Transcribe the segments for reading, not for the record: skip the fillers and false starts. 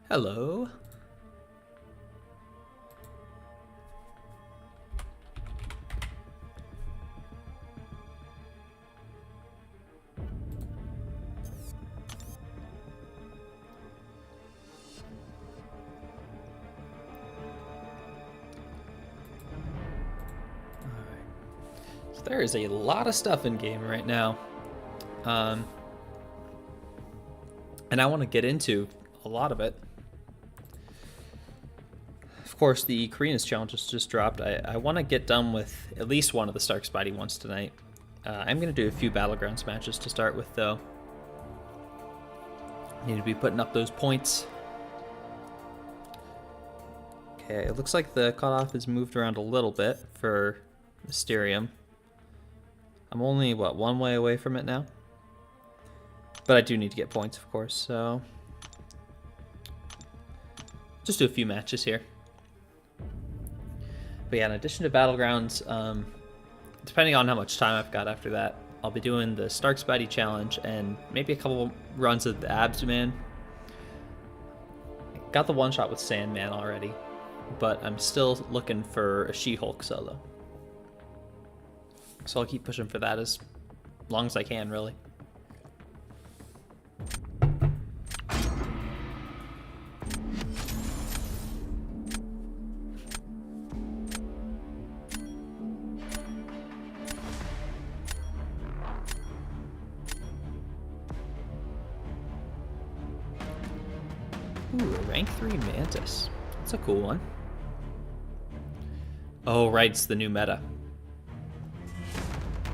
Hello. So there is a lot of stuff in game right now. And I want to get into a lot of it. Of course, the Koreans challenge just dropped. I want to get done with at least one of the Stark Spidey ones tonight. I'm going to do a few Battlegrounds matches to start with, though. Need to be putting up those points. Okay, it looks like the cutoff has moved around a little bit for Mysterium. I'm only, what, one way away from it now? But I do need to get points, of course, so... just do a few matches here. But yeah, in addition to Battlegrounds, depending on how much time I've got after that, I'll be doing the Stark Spidey challenge and maybe a couple runs of the Absman. Got the one shot with Sandman already, but I'm still looking for a She-Hulk solo. So I'll keep pushing for that as long as I can, really. Ooh, a rank 3 Mantis. That's a cool one. Oh, right, it's the new meta.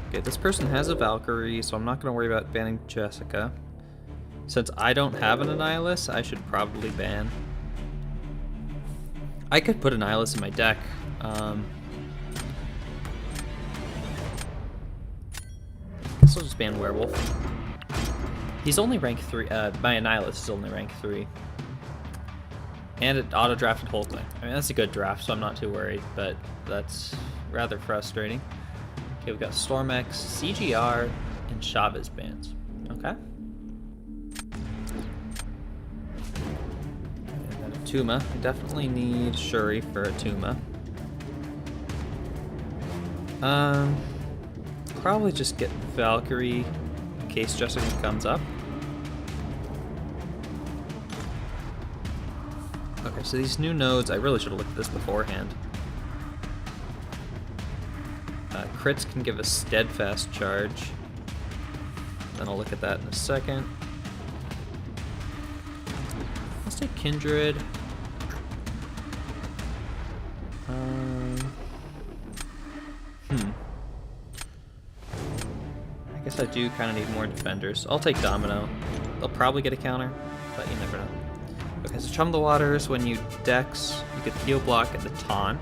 Okay, this person has a Valkyrie, so I'm not going to worry about banning Jessica. Since I don't have an Annihilus, I should probably ban. I could put Annihilus in my deck. Guess I'll just ban Werewolf. He's only rank 3. My Annihilus is only rank 3. And it auto-drafted Hulkling. I mean, that's a good draft, so I'm not too worried, but that's rather frustrating. Okay, we've got Stormex, CGR, and Chavez bans. Okay. And then Atuma. I definitely need Shuri for Atuma. Probably just get Valkyrie in case Jessica comes up. Okay, so these new nodes, I really should have looked at this beforehand. Crits can give a steadfast charge. Then I'll look at that in a second. Let's take Kindred. I guess I do kind of need more defenders. I'll take Domino. They'll probably get a counter, but you never know. Okay, so Chum the Waters, when you dex, you get heal block at the taunt.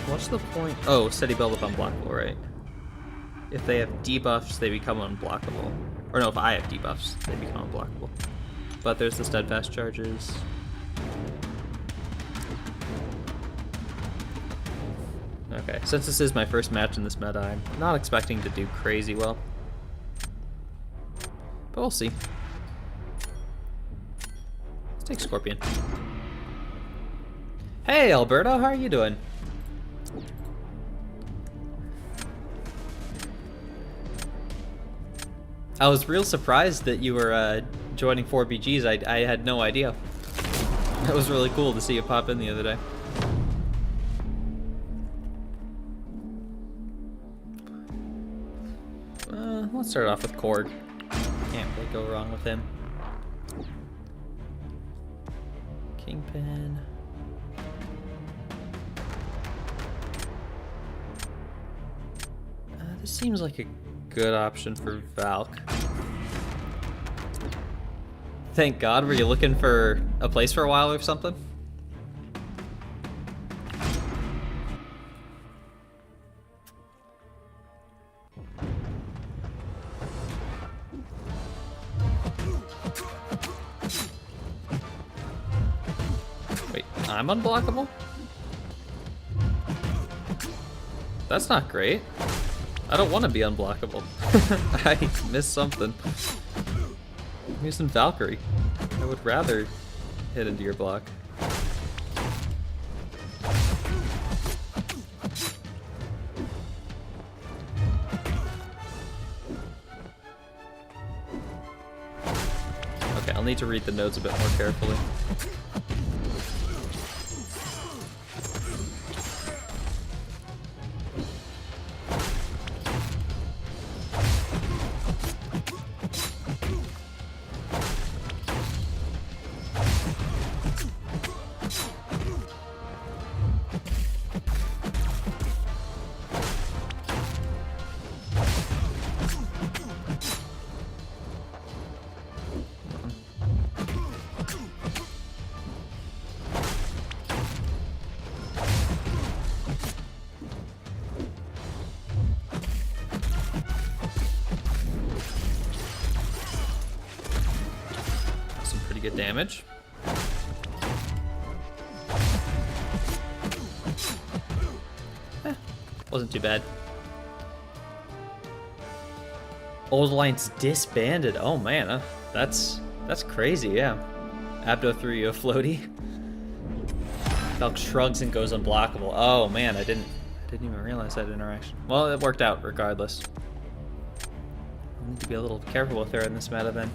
What's the point? Oh, steady build up unblockable, right? If they have debuffs, they become unblockable. Or no, if I have debuffs, they become unblockable. But there's the steadfast charges. Okay, since this is my first match in this meta, I'm not expecting to do crazy well. But we'll see. Let's take Scorpion. Hey, Alberto, how are you doing? I was real surprised that you were joining 4BGs. I had no idea. That was really cool to see you pop in the other day. Let's start off with Korg. Can't really go wrong with him. Kingpin. This seems like a good option for Valk. Thank God. Were you looking for a place for a while or something? Wait, I'm unblockable? That's not great. I don't want to be unblockable. I missed something. using Valkyrie. I would rather hit into your block. Okay, I'll need to read the nodes a bit more carefully. Good damage. Wasn't too bad. Old Alliance disbanded. Oh man, that's crazy. Yeah. Abdo threw you a floaty. Valk shrugs and goes unblockable. Oh man, I didn't even realize that interaction. Well, it worked out regardless. I need to be a little careful with her in this meta then.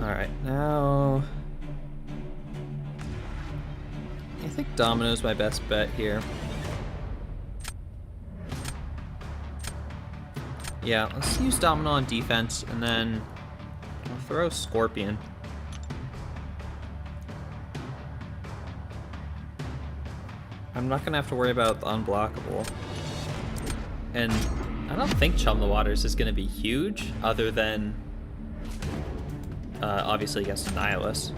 Alright, now I think Domino's my best bet here. Yeah, let's use Domino on defense, and then I'll throw Scorpion. I'm not gonna have to worry about the unblockable. And I don't think Chum the Waters is gonna be huge, other than obviously against Nihilus.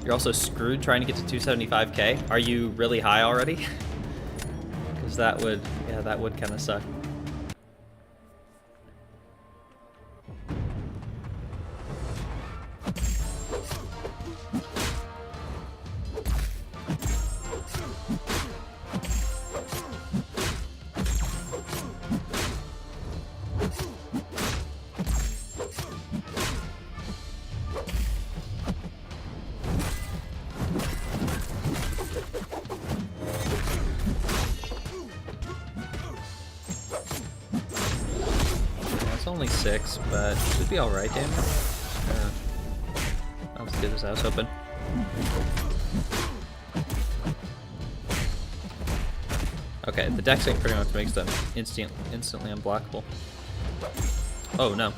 You're also screwed trying to get to 275k. Are you really high already? Because that would kind of suck. Only 6, but should be alright damage. Yeah. Not as good as I was hoping. Okay, the Dexing pretty much makes them instantly unblockable. Oh no.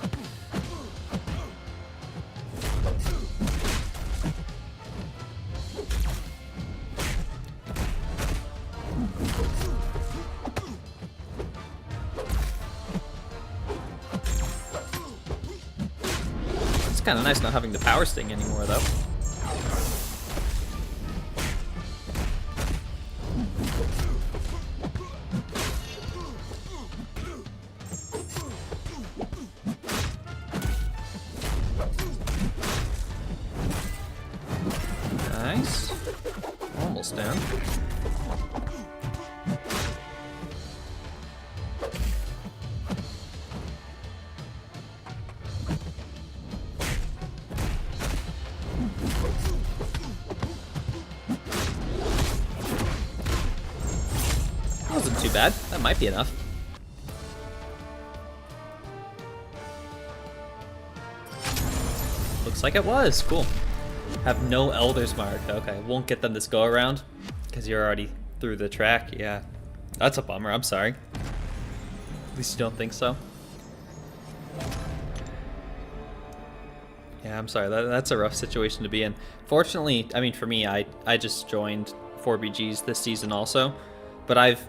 It's kind of nice not having the power sting anymore, though. Nice. Almost down. Wasn't too bad. That might be enough. Looks like it was. Cool. Have no Elder's Mark. Okay, won't get them this go around because you're already through the track. Yeah, that's a bummer. I'm sorry. At least you don't think so. Yeah, I'm sorry. That's a rough situation to be in. Fortunately, I mean, for me, I just joined 4BGs this season also, but I've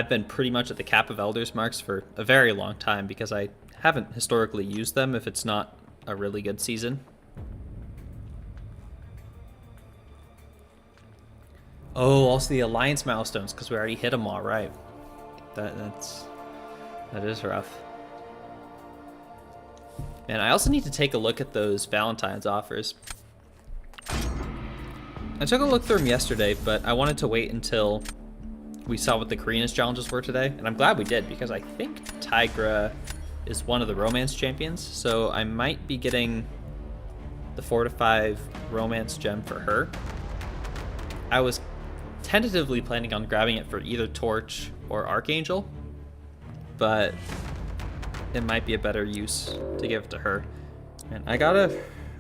been pretty much at the cap of Elder's Marks for a very long time because I haven't historically used them if it's not a really good season. Oh, also the Alliance milestones, because we already hit them all, right. That is rough. And I also need to take a look at those Valentine's offers. I took a look through them yesterday, but I wanted to wait until we saw what the Koreans challenges were today. And I'm glad we did, because I think Tigra is one of the romance champions. So I might be getting the 4 to 5 romance gem for her. I was tentatively planning on grabbing it for either Torch or Archangel, but it might be a better use to give it to her. And I gotta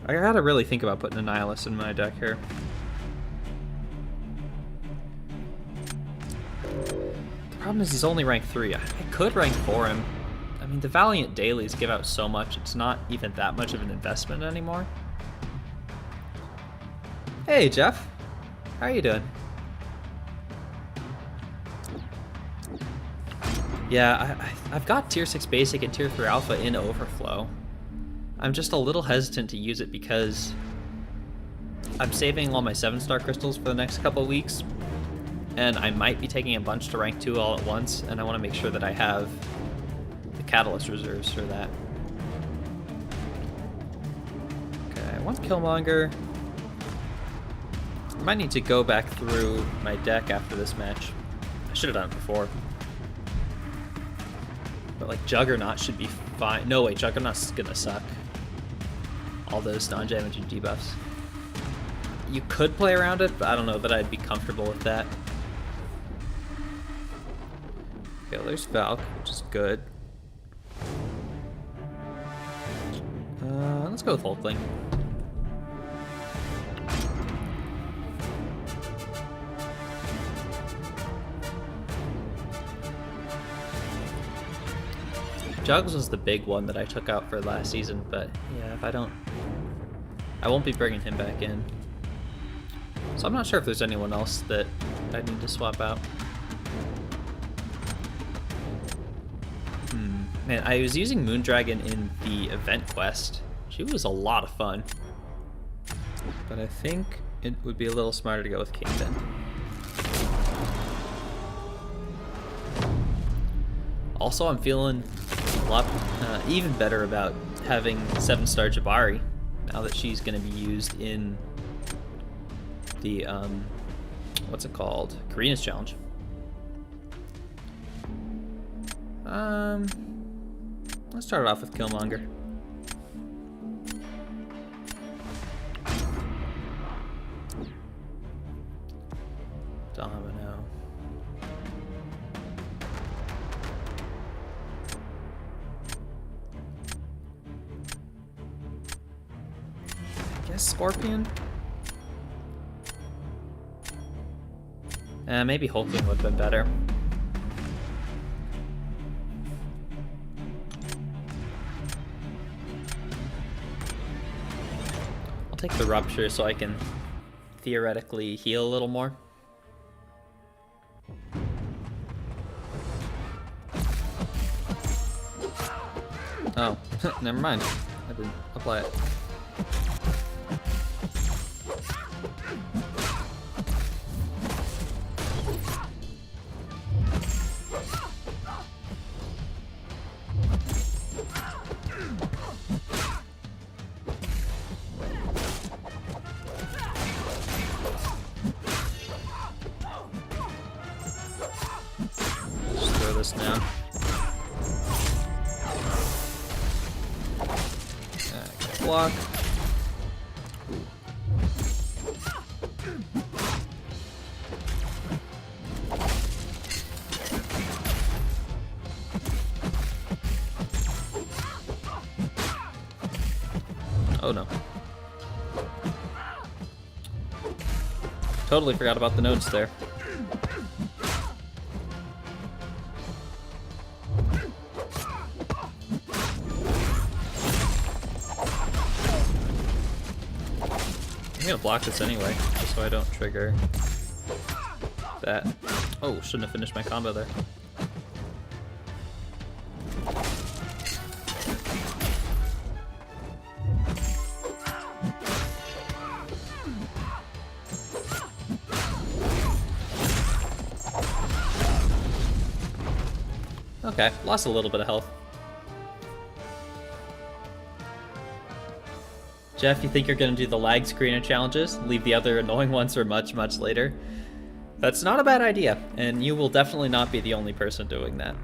really think about putting a Nihilus in my deck here. The problem is he's only rank 3. I could rank 4 him. I mean, the Valiant dailies give out so much, it's not even that much of an investment anymore. Hey, Jeff. How are you doing? Yeah, I've got Tier 6 Basic and Tier 3 Alpha in Overflow. I'm just a little hesitant to use it because I'm saving all my 7-star crystals for the next couple of weeks, and I might be taking a bunch to rank 2 all at once, and I want to make sure that I have the Catalyst reserves for that. Okay, I want Killmonger. I might need to go back through my deck after this match. I should have done it before. But like Juggernaut should be fine. No, wait, Juggernaut's gonna suck. All those non-damaging debuffs. You could play around it, but I don't know that I'd be comfortable with that. Okay, there's Valk, which is good. Let's go with Hulkling. Jugs was the big one that I took out for last season, but yeah, if I won't be bringing him back in. So I'm not sure if there's anyone else that I need to swap out. Man, I was using Moondragon in the event quest. She was a lot of fun. But I think it would be a little smarter to go with Kingpin. Also, I'm feeling a lot even better about having 7-star Jabari now that she's going to be used in the what's it called? Karina's challenge. Let's start it off with Killmonger. Domino. I guess Scorpion? Maybe Hulkling would have been better. I'll take the Rupture so I can theoretically heal a little more. Oh, never mind. I didn't apply it. Just throw this now. Okay, block. Oh no. Totally forgot about the notes there. I'm gonna block this anyway, just so I don't trigger that. Oh, shouldn't have finished my combo there. Okay, lost a little bit of health. Jeff, you think you're going to do the lag screener challenges? Leave the other annoying ones for much, much later? That's not a bad idea, and you will definitely not be the only person doing that.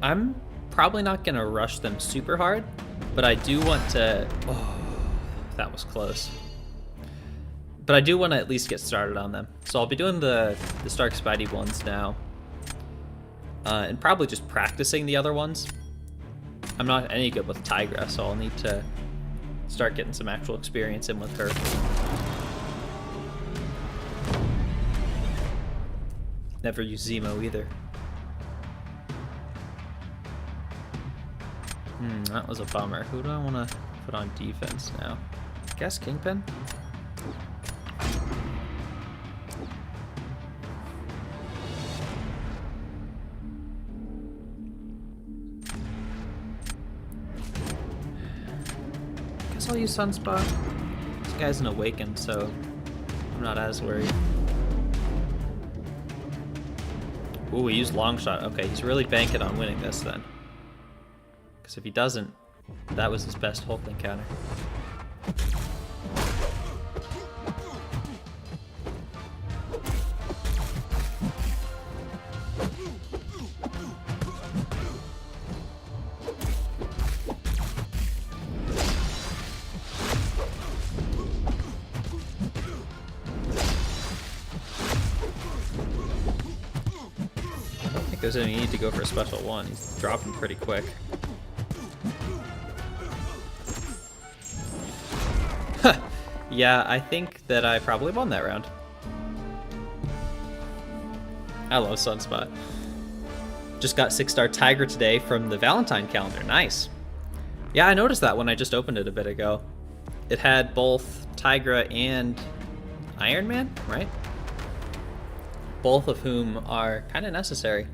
I'm probably not going to rush them super hard, but I do want to... Oh, that was close. But I do want to at least get started on them. So I'll be doing the Stark Spidey ones now. And probably just practicing the other ones. I'm not any good with Tigra, so I'll need to start getting some actual experience in with her. Never use Zemo either. That was a bummer. Who do I want to put on defense now? I guess Kingpin? Guess I'll use Sunspot. This guy's an Awakened, so I'm not as worried. Ooh, we used Longshot. Okay, he's really banking on winning this then. Because if he doesn't, that was his best Hulkling counter. There's any need to go for a special one. He's dropping pretty quick. Yeah, I think that I probably won that round. I love Sunspot. Just got 6-star Tigra today from the Valentine calendar. Nice. Yeah, I noticed that when I just opened it a bit ago. It had both Tigra and Iron Man, right? Both of whom are kind of necessary.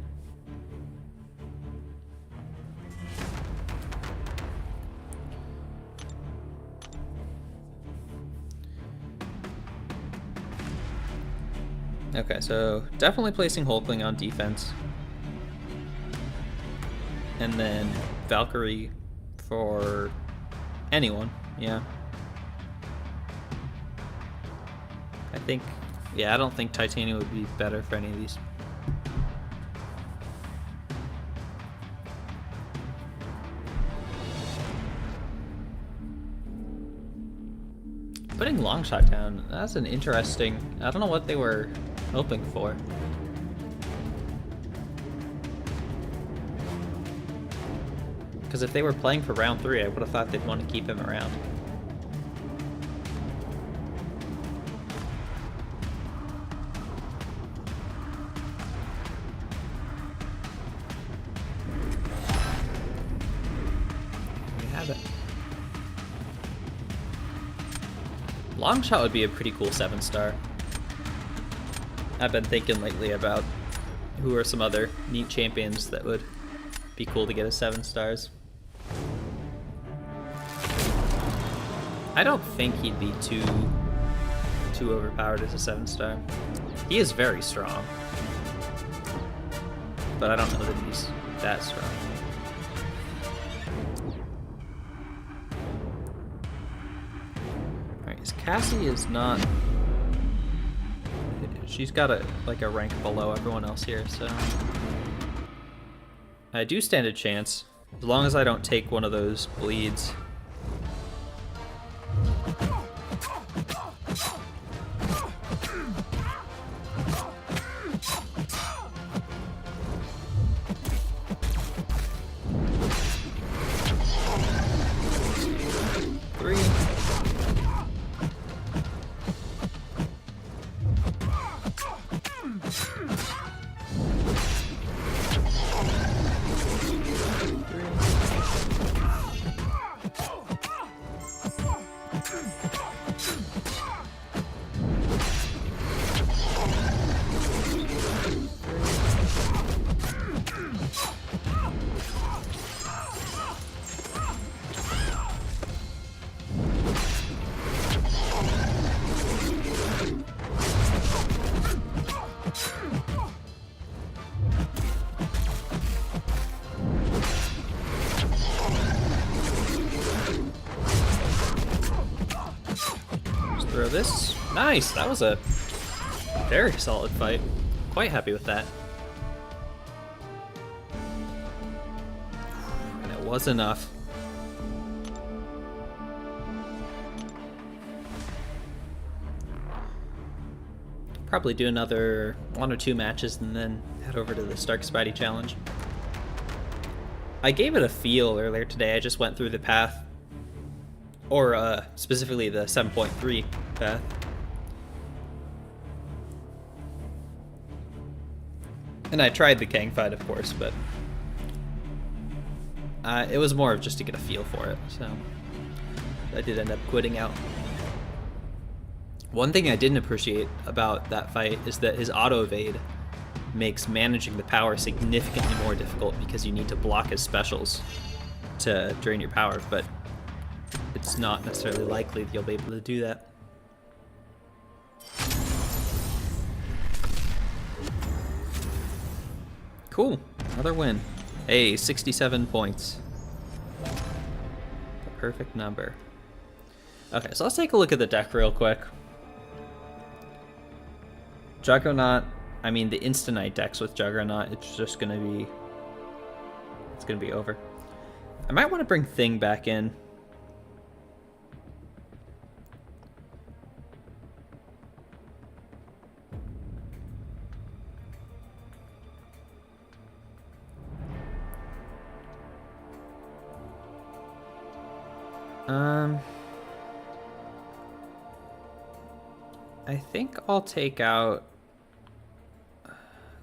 Okay, so definitely placing Hulkling on defense. And then Valkyrie for anyone, yeah. I think, yeah, I don't think Titania would be better for any of these. Putting Longshot down, that's an interesting, I don't know what they were hoping for. Because if they were playing for round 3, I would have thought they'd want to keep him around. We have it. Longshot would be a pretty cool 7-star. I've been thinking lately about who are some other neat champions that would be cool to get as 7 stars. I don't think he'd be too overpowered as a 7-star. He is very strong, but I don't know that he's that strong. Alright, Cassie is not... She's got a rank below everyone else here, so... I do stand a chance, as long as I don't take one of those bleeds. throw this. Nice! That was a very solid fight. Quite happy with that. And it was enough. Probably do another 1 or 2 matches and then head over to the Stark Spidey challenge. I gave it a feel earlier today. I just went through the path, or specifically the 7.3 path. And I tried the Kang fight, of course, but it was more of just to get a feel for it, so I did end up quitting out. One thing I didn't appreciate about that fight is that his auto evade makes managing the power significantly more difficult because you need to block his specials to drain your power, but it's not necessarily likely that you'll be able to do that. Cool, another win. Hey, 67 points. The perfect number. Okay, so let's take a look at the deck real quick. Juggernaut, I mean the Instant decks with Juggernaut, it's just gonna be over. I might want to bring Thing back in. I think I'll take out...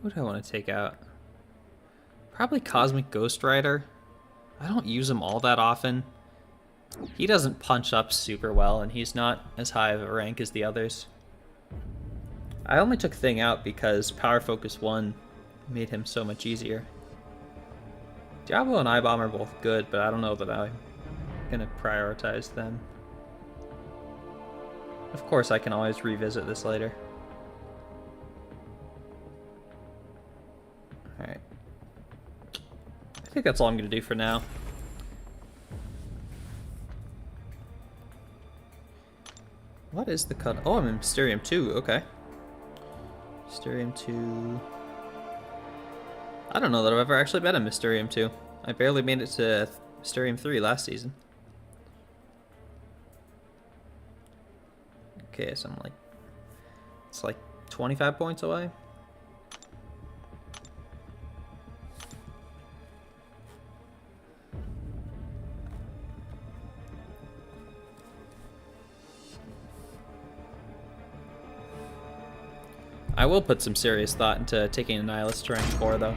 Who do I want to take out? Probably Cosmic Ghost Rider. I don't use him all that often. He doesn't punch up super well, and he's not as high of a rank as the others. I only took Thing out because Power Focus 1 made him so much easier. Diablo and I-Bomb are both good, but I don't know that I'm going to prioritize them. Of course, I can always revisit this later. Alright. I think that's all I'm going to do for now. What is the cut? Oh, I'm in Mysterium 2. Okay. Mysterium 2. I don't know that I've ever actually been in Mysterium 2. I barely made it to Mysterium 3 last season. Okay, so I'm like... It's like 25 points away. I will put some serious thought into taking Annihilus to rank 4, though.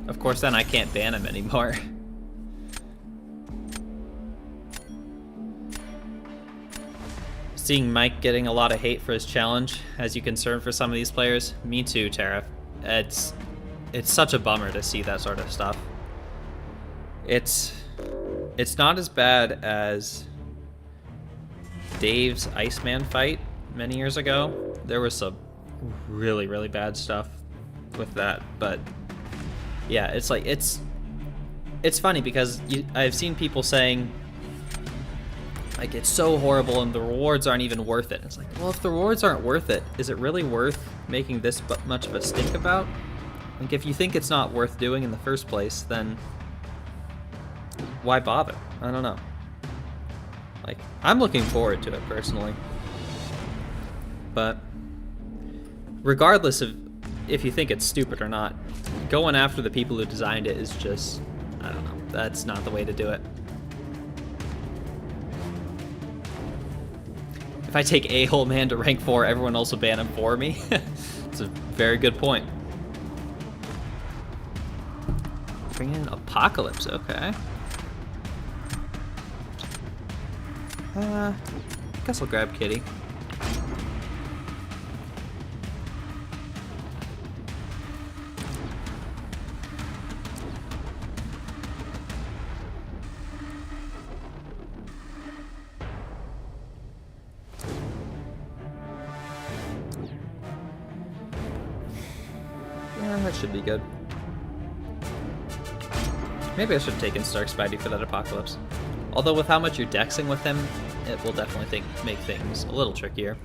Of course, then I can't ban him anymore. Seeing Mike getting a lot of hate for his challenge has you concerned for some of these players. Me too, Tara. It's such a bummer to see that sort of stuff. It's not as bad as Dave's Iceman fight many years ago. There was some really, really bad stuff with that, but yeah, it's like it's funny because I've seen people saying like it's so horrible and the rewards aren't even worth it. It's like, well, if the rewards aren't worth it, is it really worth making this much of a stink about? Like, if you think it's not worth doing in the first place, then why bother? I don't know. Like, I'm looking forward to it personally, but regardless of if you think it's stupid or not, going after the people who designed it is just, I don't know, that's not the way to do it. If I take A-hole man to rank 4, everyone else will ban him for me. It's a very good point. Bring in Apocalypse, okay. I guess I'll grab Kitty. That should be good. Maybe I should have taken Stark Spidey for that Apocalypse. Although with how much you're dexing with him, it will definitely make things a little trickier.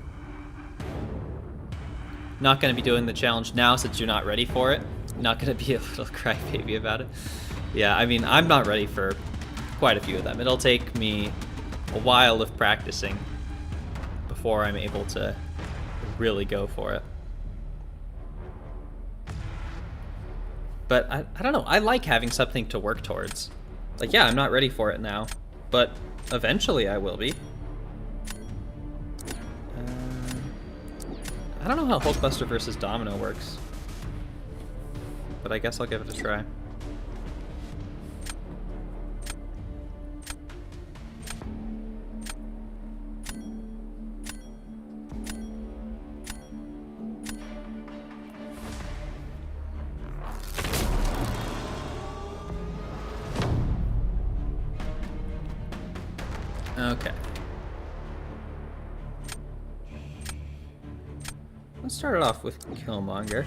Not going to be doing the challenge now since you're not ready for it. Not going to be a little crybaby about it. Yeah, I mean, I'm not ready for quite a few of them. It'll take me a while of practicing before I'm able to really go for it. But I don't know, I like having something to work towards. Like, yeah, I'm not ready for it now, but eventually I will be. I don't know how Hulkbuster versus Domino works, but I guess I'll give it a try. Okay. Let's start it off with Killmonger.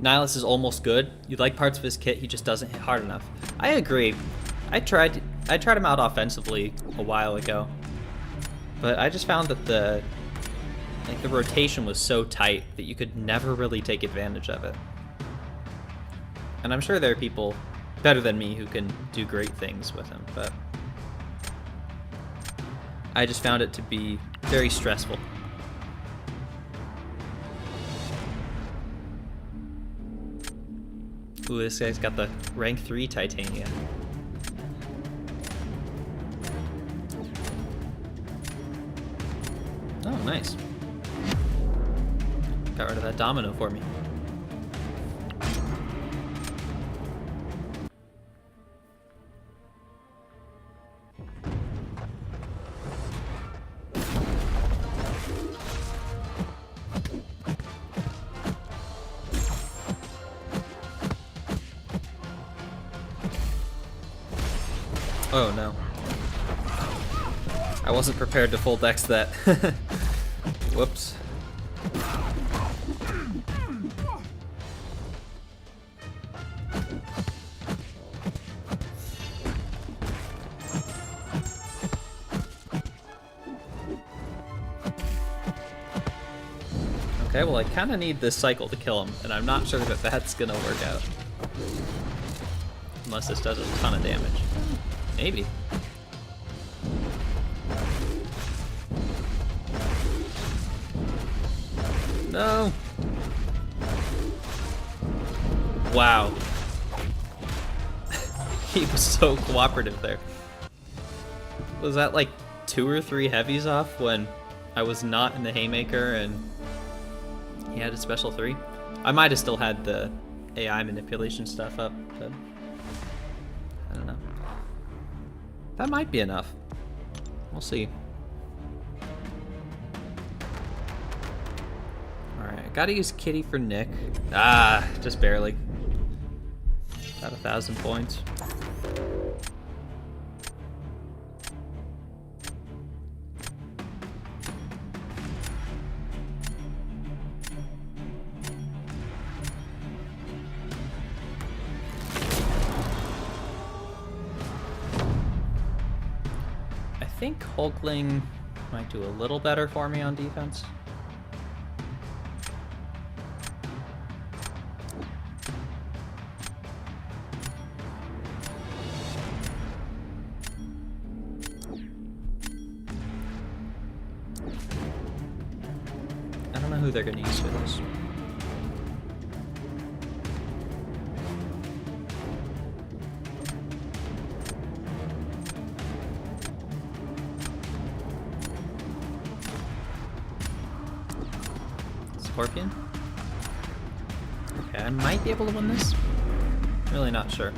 Nihilus is almost good. You like parts of his kit, he just doesn't hit hard enough. I agree. I tried him out offensively a while ago, but I just found that the rotation was so tight that you could never really take advantage of it. And I'm sure there are people better than me who can do great things with him, but I just found it to be very stressful. Ooh, this guy's got the rank 3 Titania. Oh, nice. Got rid of that Domino for me. Oh no. I wasn't prepared to full dex that. Whoops. Okay, well I kind of need this cycle to kill him, and I'm not sure that that's gonna work out. Unless this does a ton of damage. Maybe. No. Wow. He was so cooperative there. Was that like 2 or 3 heavies off when I was not in the Haymaker and he had a special 3? I might have still had the AI manipulation stuff up, but I don't know. That might be enough. We'll see. Alright, gotta use Kitty for Nick. Ah, just barely. About 1,000 points. I think Hulkling might do a little better for me on defense. I don't know who they're going to use for this. Scorpion? Okay, I might be able to win this. Really not sure.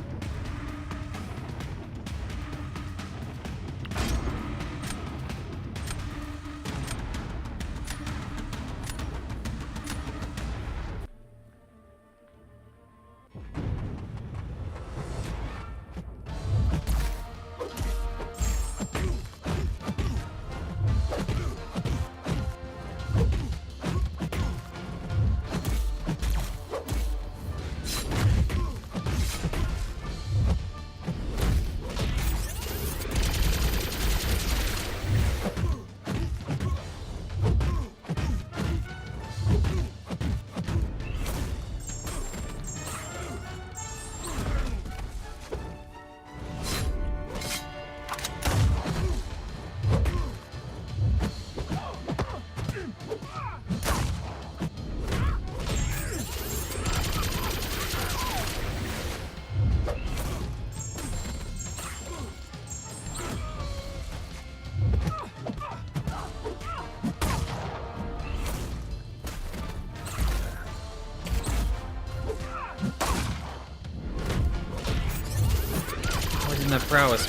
that prowess.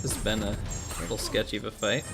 This has been a little sketchy of a fight.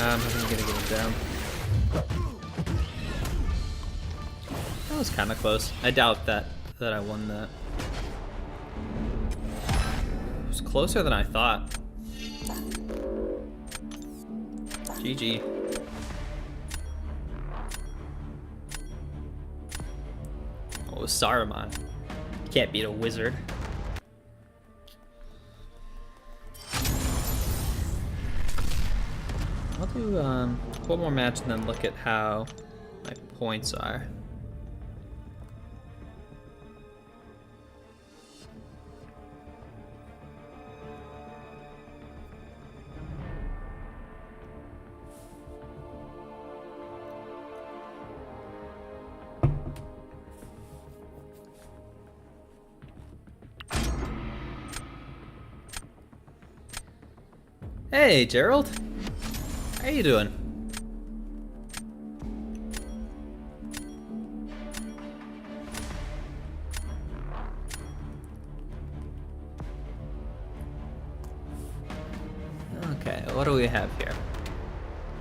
I'm gonna get it down. That was kind of close. I doubt that I won that. It was closer than I thought. GG. Oh, Saruman. Can't beat a wizard. I'll do one more match and then look at how my points are. Hey, Gerald. How you doing? Okay, what do we have here?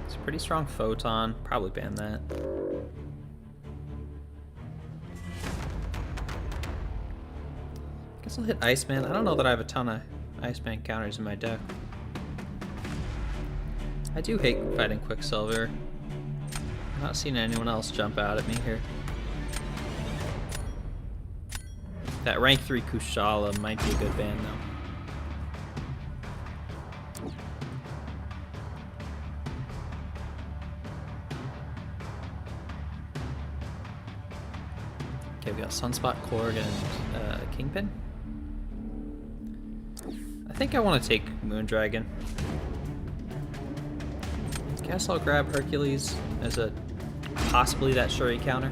It's a pretty strong photon. Probably ban that. Guess I'll hit Iceman. I don't know that I have a ton of Iceman counters in my deck. I do hate fighting Quicksilver. I'm not seeing anyone else jump out at me here. That rank 3 Kushala might be a good ban though. Okay, we got Sunspot, Korg, and Kingpin. I think I want to take Moondragon. Guess I'll grab Hercules as a possibly that Shuri counter.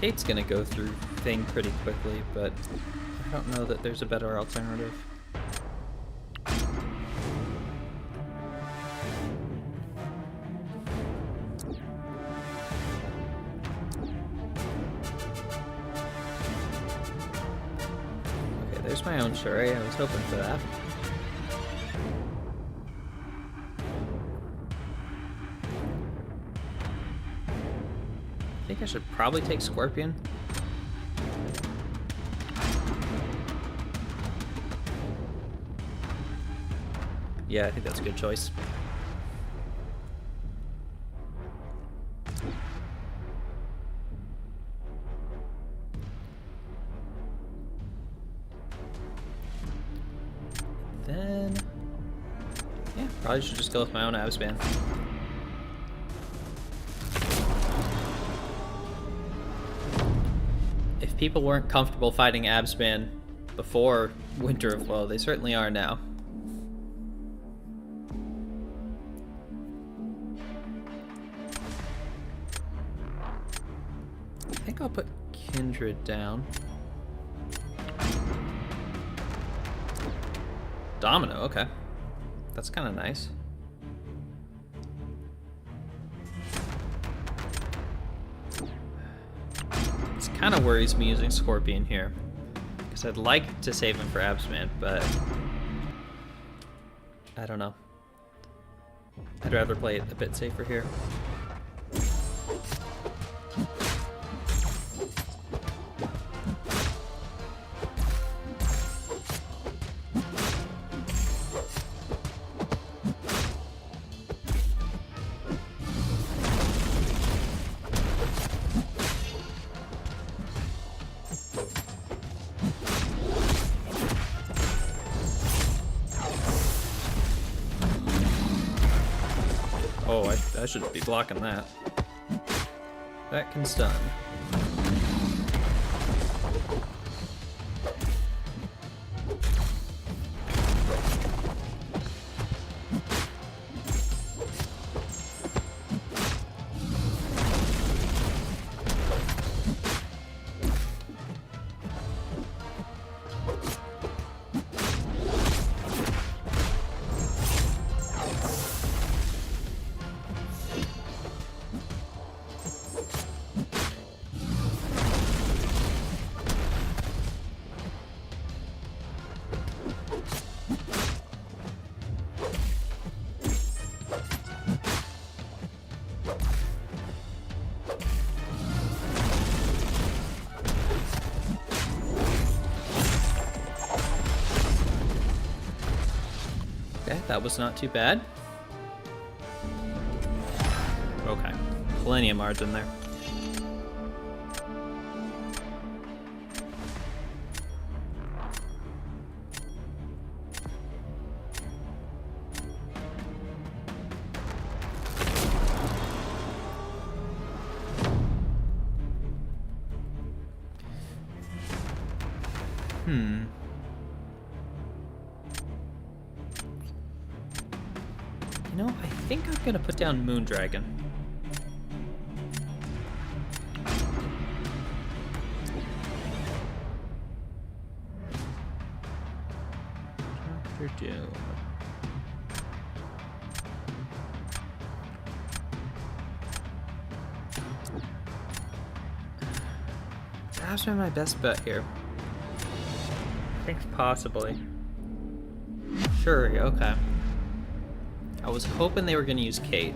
Kate's gonna go through Thing pretty quickly, but I don't know that there's a better alternative. Okay, there's my own Shuri. I was hoping for that. I think I should probably take Scorpion. Yeah, I think that's a good choice. Then, yeah, probably should just go with my own Absban. If people weren't comfortable fighting Absban before Winter of Woe, they certainly are now. I think I'll put Kindred down. Domino, okay. That's kind of nice. It kind of worries me using Scorpion here, because I'd like to save him for Absman, but I don't know. I'd rather play it a bit safer here. Oh, I shouldn't be blocking that. That can stun. Okay, that was not too bad. Okay, plenty of margin there. You know, I think I'm gonna put down Moondragon. Dr. Doom. That's my best bet here. I think possibly. Sure, okay. I was hoping they were going to use Kate.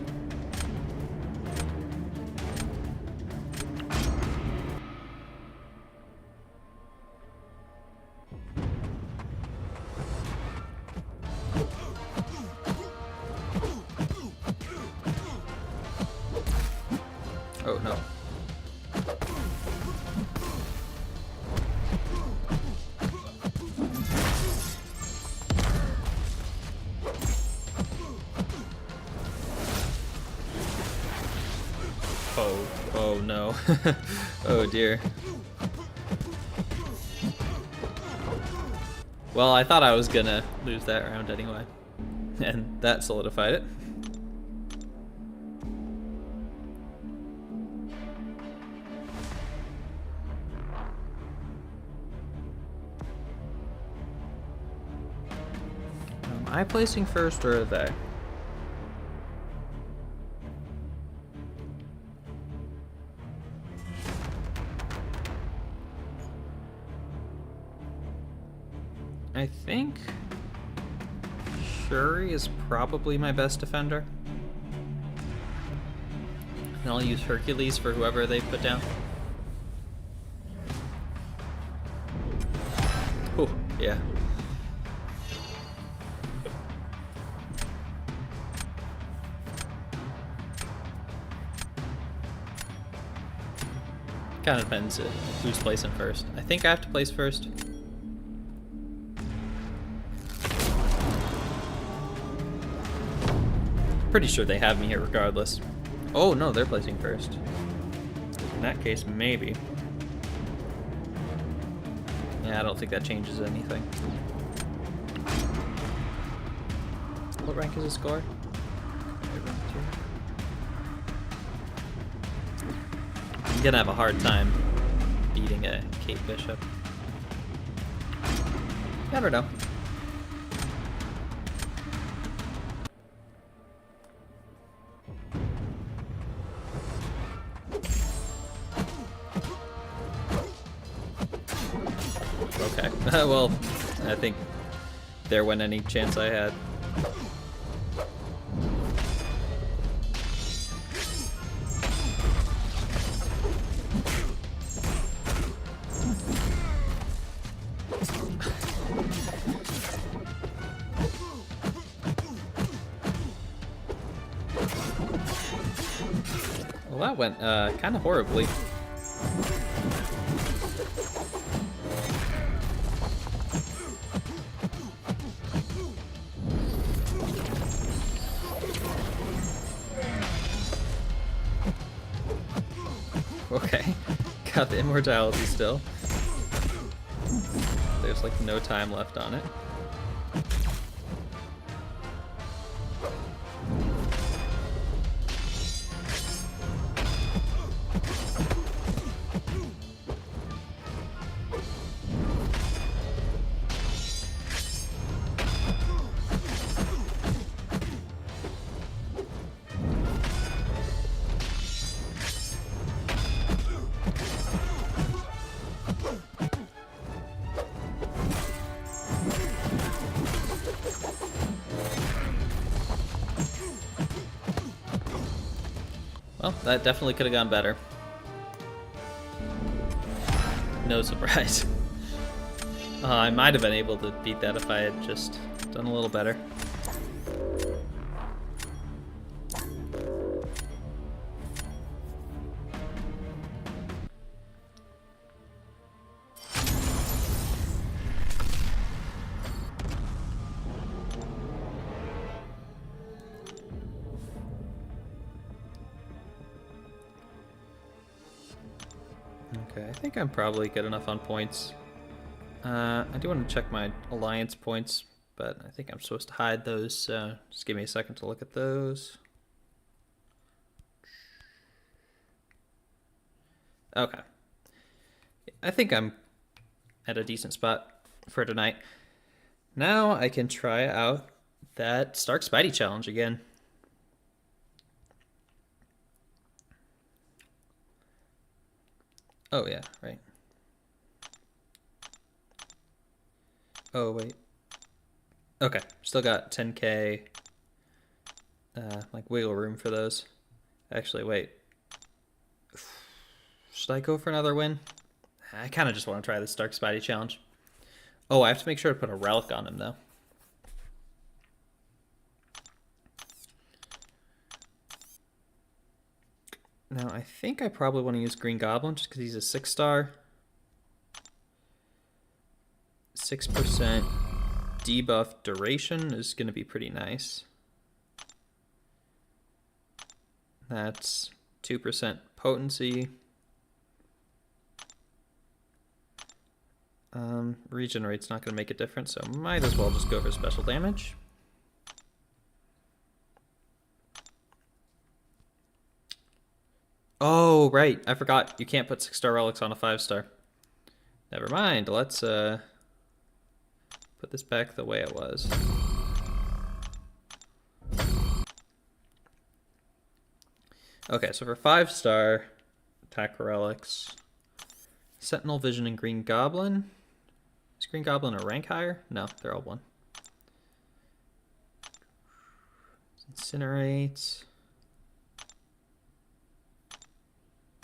Oh no. Oh no. Oh dear. Well, I thought I was gonna lose that round anyway. And that solidified it. Am I placing first or are they? I think Shuri is probably my best defender. And I'll use Hercules for whoever they put down. Oh, yeah. Kind of depends who's placing first. I think I have to place first. Pretty sure they have me here regardless. Oh no, they're placing first. In that case, maybe. Yeah, I don't think that changes anything. What rank is his score? I'm gonna have a hard time beating a Kate Bishop. Never know. Okay, well, I think there went any chance I had. Well, that went kind of horribly. Okay. Got the immortality still. There's like no time left on it. Well, that definitely could have gone better. No surprise. I might have been able to beat that if I had just done a little better. Okay, I think I'm probably good enough on points. I do want to check my alliance points, but I think I'm supposed to hide those, so just give me a second to look at those. Okay. I think I'm at a decent spot for tonight. Now I can try out that Stark Spidey challenge again. Oh yeah, right. Oh wait. Okay, still got 10k like wiggle room for those. Actually, wait. Should I go for another win? I kind of just want to try the Stark Spidey challenge. Oh, I have to make sure to put a relic on him though. Now, I think I probably want to use Green Goblin just because he's a 6-star. 6% debuff duration is going to be pretty nice. That's 2% potency. Regenerate's not going to make a difference, so might as well just go for special damage. Oh, right. I forgot. You can't put 6-star relics on a 5-star. Never mind. Let's put this back the way it was. Okay, so for 5-star attack relics, Sentinel, Vision, and Green Goblin. Is Green Goblin a rank higher? No, they're all 1. Incinerate.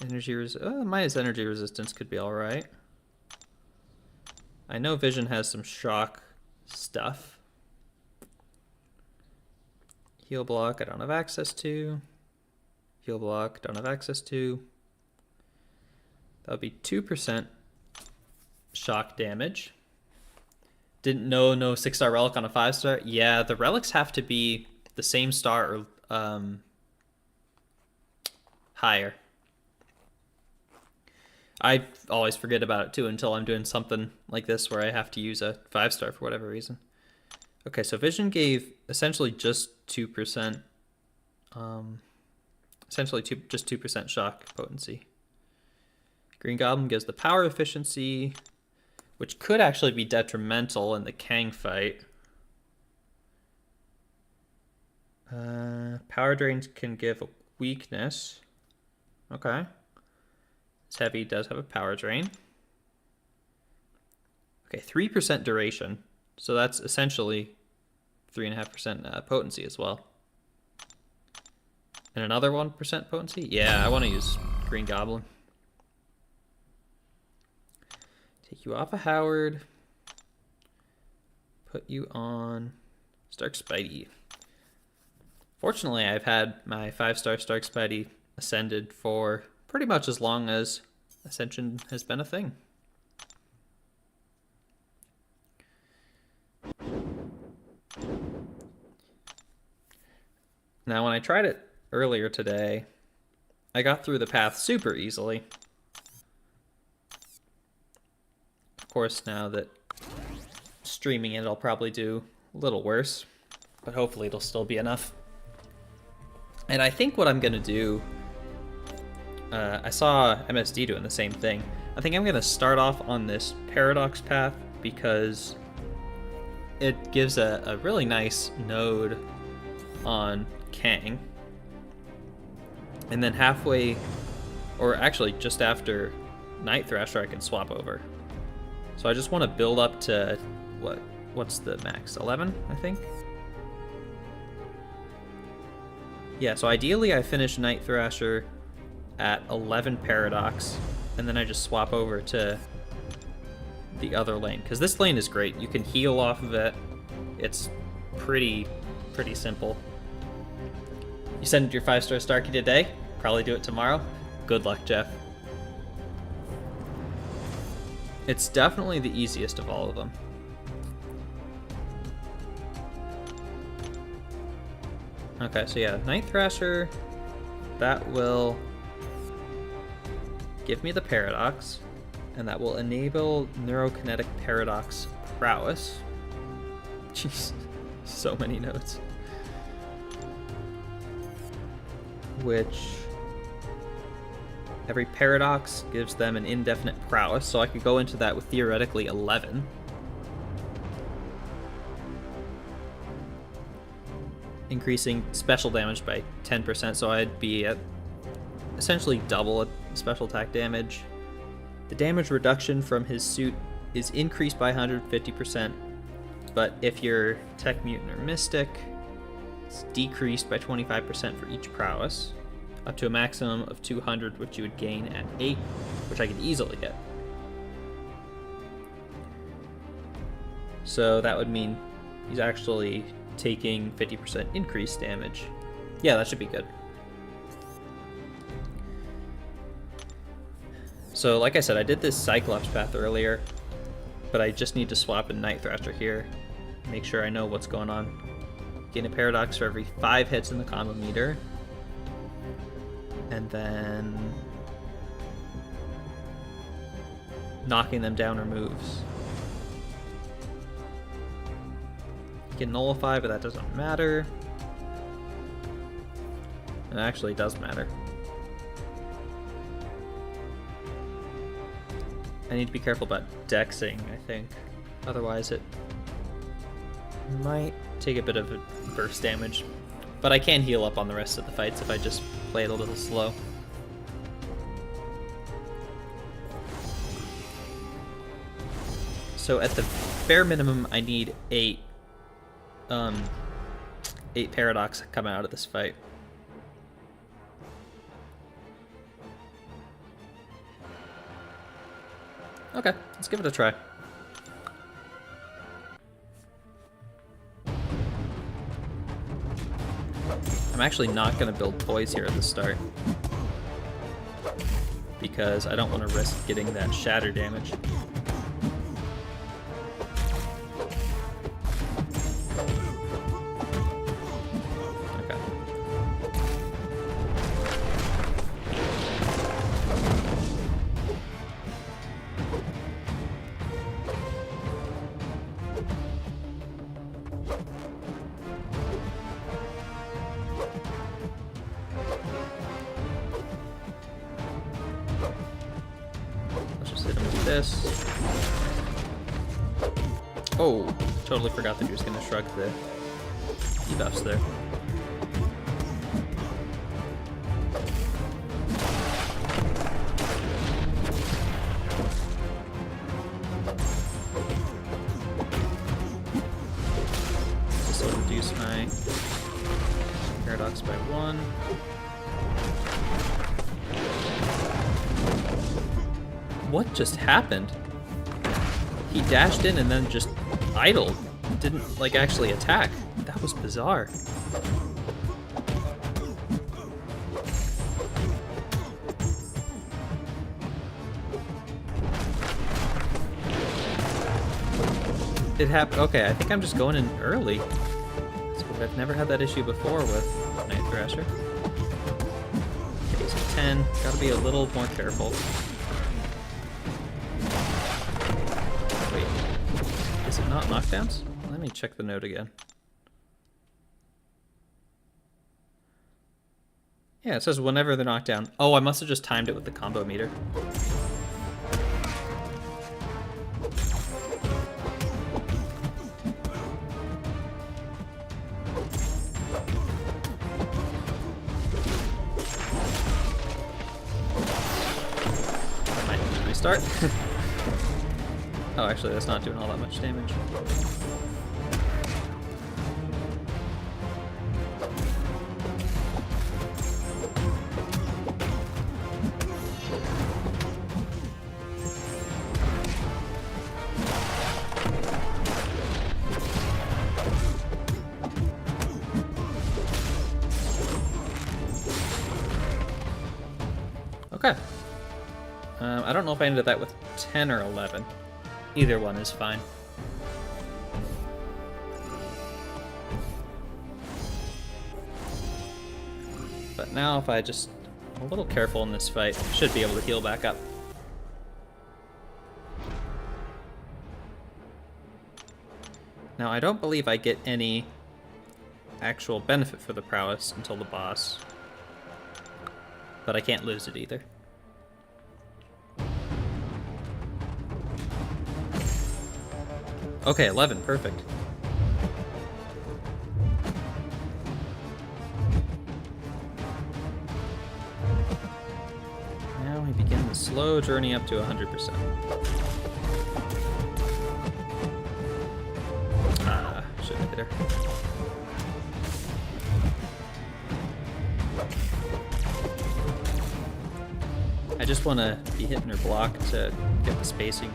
Minus energy resistance could be alright. I know Vision has some shock stuff. Heal block, I don't have access to. Heal block, don't have access to. That would be 2% shock damage. Didn't know no 6-star relic on a 5-star. Yeah, the relics have to be the same star or higher. I always forget about it too until I'm doing something like this where I have to use a 5-star for whatever reason. Okay, so Vision gave essentially just 2%, just 2% shock potency. Green Goblin gives the power efficiency, which could actually be detrimental in the Kang fight. Power drains can give a weakness. Okay. This heavy does have a power drain. Okay, 3% duration. So that's essentially 3.5% potency as well. And another 1% potency? Yeah, I want to use Green Goblin. Take you off of Howard. Put you on Stark Spidey. Fortunately, I've had my 5-star Stark Spidey ascended for pretty much as long as Ascension has been a thing. Now, when I tried it earlier today, I got through the path super easily. Of course, now that streaming it, I'll probably do a little worse, but hopefully it'll still be enough. And I think what I'm gonna do, I saw MSD doing the same thing. I think I'm gonna start off on this Paradox path because it gives a really nice node on Kang. And then halfway, or actually just after Night Thrasher, I can swap over. So I just want to build up to, what's the max? 11, I think? Yeah, so ideally I finish Night Thrasher at 11 Paradox, and then I just swap over to the other lane. Because this lane is great. You can heal off of it. It's pretty simple. You send your 5-star Starkey today? Probably do it tomorrow. Good luck, Jeff. It's definitely the easiest of all of them. Okay, so yeah, Night Thrasher, that will give me the Paradox, and that will enable Neurokinetic Paradox Prowess. Jeez, so many notes. Which every Paradox gives them an indefinite prowess, so I could go into that with theoretically 11. Increasing special damage by 10%, so I'd be at essentially double special attack damage. The damage reduction from his suit is increased by 150%, but if you're Tech Mutant or Mystic, it's decreased by 25% for each prowess, up to a maximum of 200, which you would gain at 8, which I could easily hit. So that would mean he's actually taking 50% increased damage. Yeah, that should be good. So like I said, I did this Cyclops path earlier, but I just need to swap in Night Thrasher here. Make sure I know what's going on. Gain a Paradox for every 5 hits in the combo meter. And then knocking them down removes. You can nullify, but that doesn't matter. It actually does matter. I need to be careful about dexing, I think. Otherwise it might take a bit of a burst damage. But I can heal up on the rest of the fights if I just play it a little slow. So at the bare minimum, I need 8 Paradox coming out of this fight. Okay, let's give it a try. I'm actually not going to build Poise here at the start, because I don't want to risk getting that shatter damage. Okay. This. Oh, totally forgot that he was going to shrug the debuffs there. This will reduce my Paradox by 1. What just happened? He dashed in and then just idled. Didn't, like, actually attack. That was bizarre. It happened. Okay, I think I'm just going in early. So I've never had that issue before with Night Thrasher. Okay, so 10. again. Gotta be a little more careful. Wait, is it not knockdowns? Let me check the note again. Yeah, it says whenever they're knocked down. Oh, I must have just timed it with the combo meter. Start. Oh, actually, that's not doing all that much damage. Okay. I don't know if I ended that with 10 or 11. Either one is fine. But now if I just a little careful in this fight, I should be able to heal back up. Now I don't believe I get any actual benefit for the prowess until the boss. But I can't lose it either. Okay, 11, perfect. Now we begin the slow journey up to 100%. Ah, shouldn't have hit her. I just want to be hitting her block to get the spacing.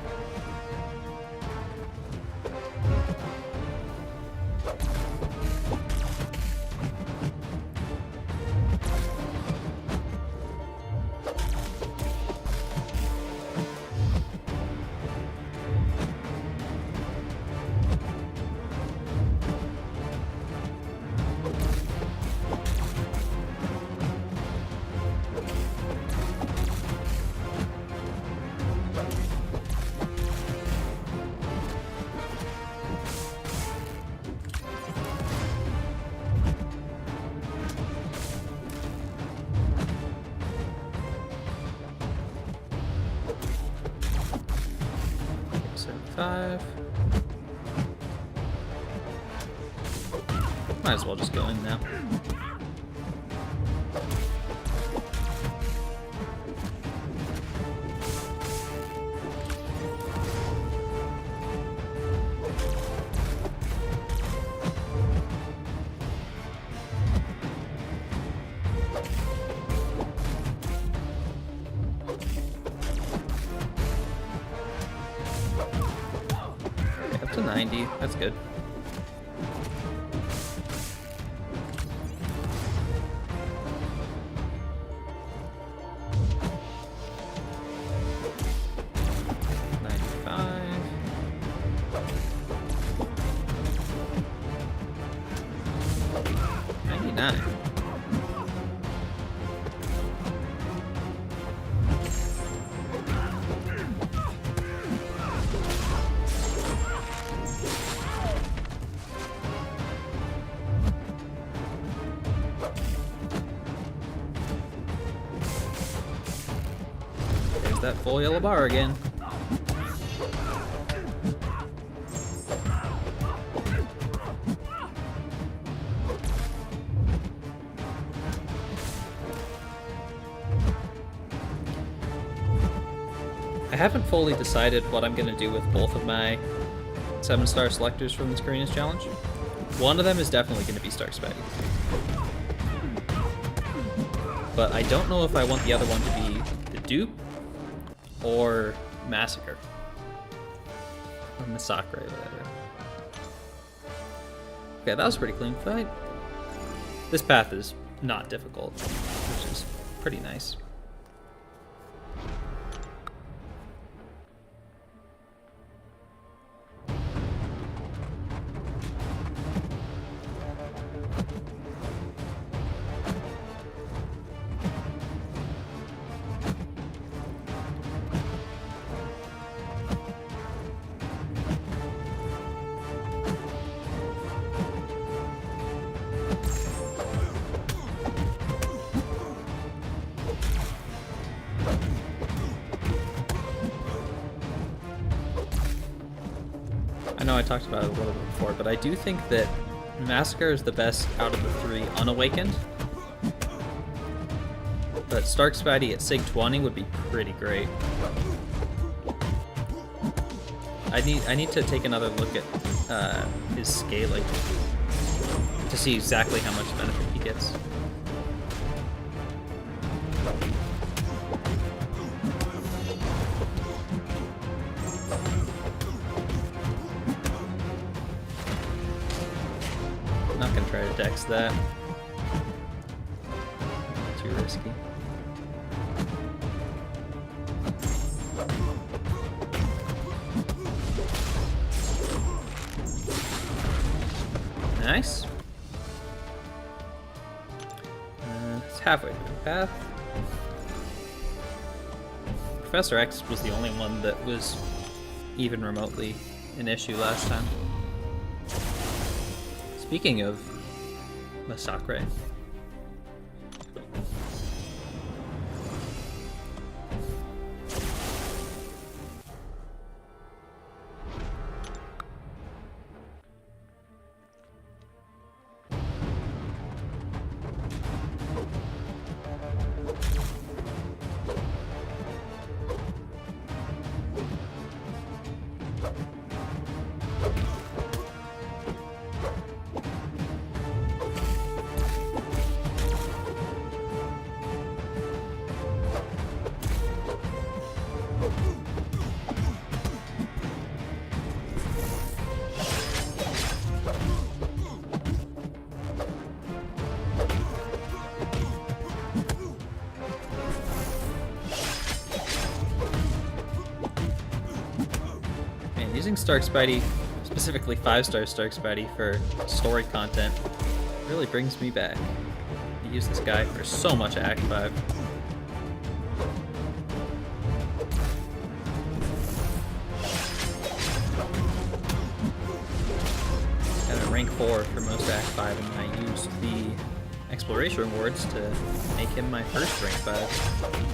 Might as well just go in now. Okay, up to 90, that's good. That full yellow bar again. I haven't fully decided what I'm going to do with both of my 7-star selectors from this Karina's challenge. One of them is definitely going to be Stark Spaghetti. But I don't know if I want the other one to be the dupe or Massacre. Or Massacre, whatever. Okay, that was a pretty clean fight. This path is not difficult, which is pretty nice. I know I talked about it a little bit before, but I do think that Massacre is the best out of the 3 unawakened. But Stark Spidey at Sig 20 would be pretty great. I need to take another look at his scaling to see exactly how much benefit he gets. I'm not gonna try to dex that. Too risky. Nice. It's halfway through the path. Professor X was the only one that was even remotely an issue last time. Speaking of Massacre, using Stark Spidey, specifically 5-star Stark Spidey for story content, really brings me back. I use this guy for so much Act 5. Got a rank 4 for most Act 5, and I used the exploration rewards to make him my first rank 5.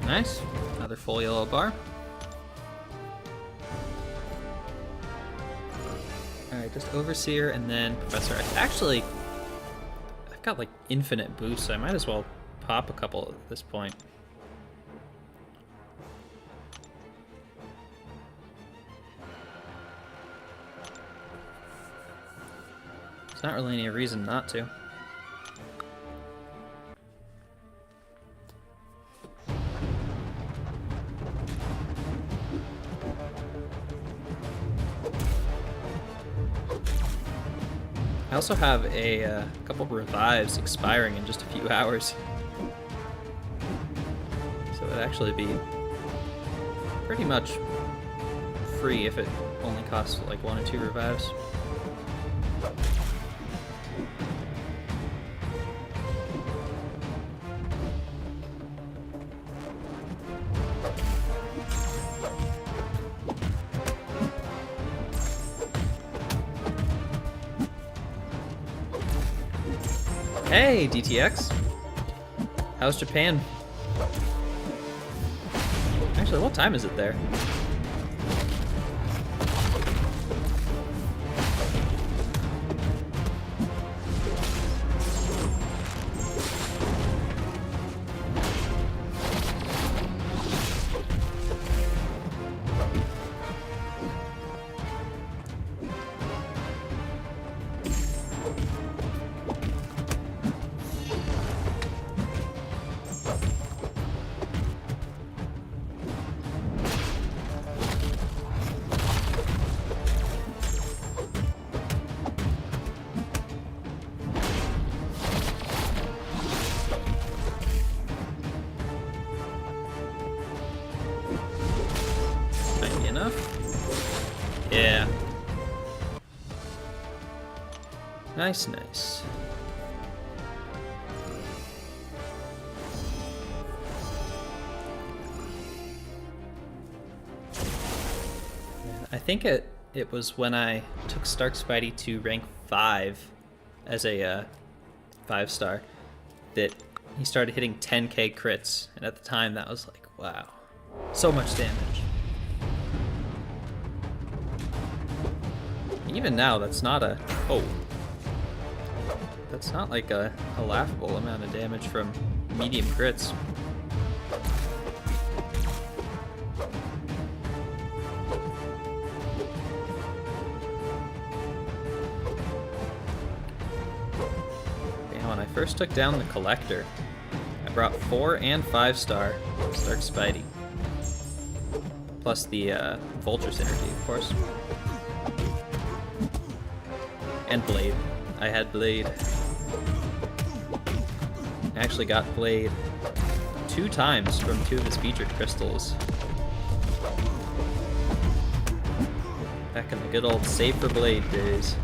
Nice. Another full yellow bar. Alright, just Overseer and then Professor X. Actually, I've got like infinite boosts, so I might as well pop a couple at this point. There's not really any reason not to. I also have a couple revives expiring in just a few hours. So it'd actually be pretty much free if it only costs like 1 or 2 revives. Hey, DTX. How's Japan? Actually, what time is it there? Nice, nice. I think it was when I took Stark Spidey to rank 5 as a 5-star that he started hitting 10k crits, and at the time that was like, wow, so much damage. Even now, that's not a that's not like a laughable amount of damage from medium crits. When I first took down the Collector, I brought 4 and 5-star Stark Spidey. Plus the Vulture synergy, of course. And Blade. I had Blade. I actually got Blade 2 times from 2 of his featured crystals. Back in the good old Save for Blade days.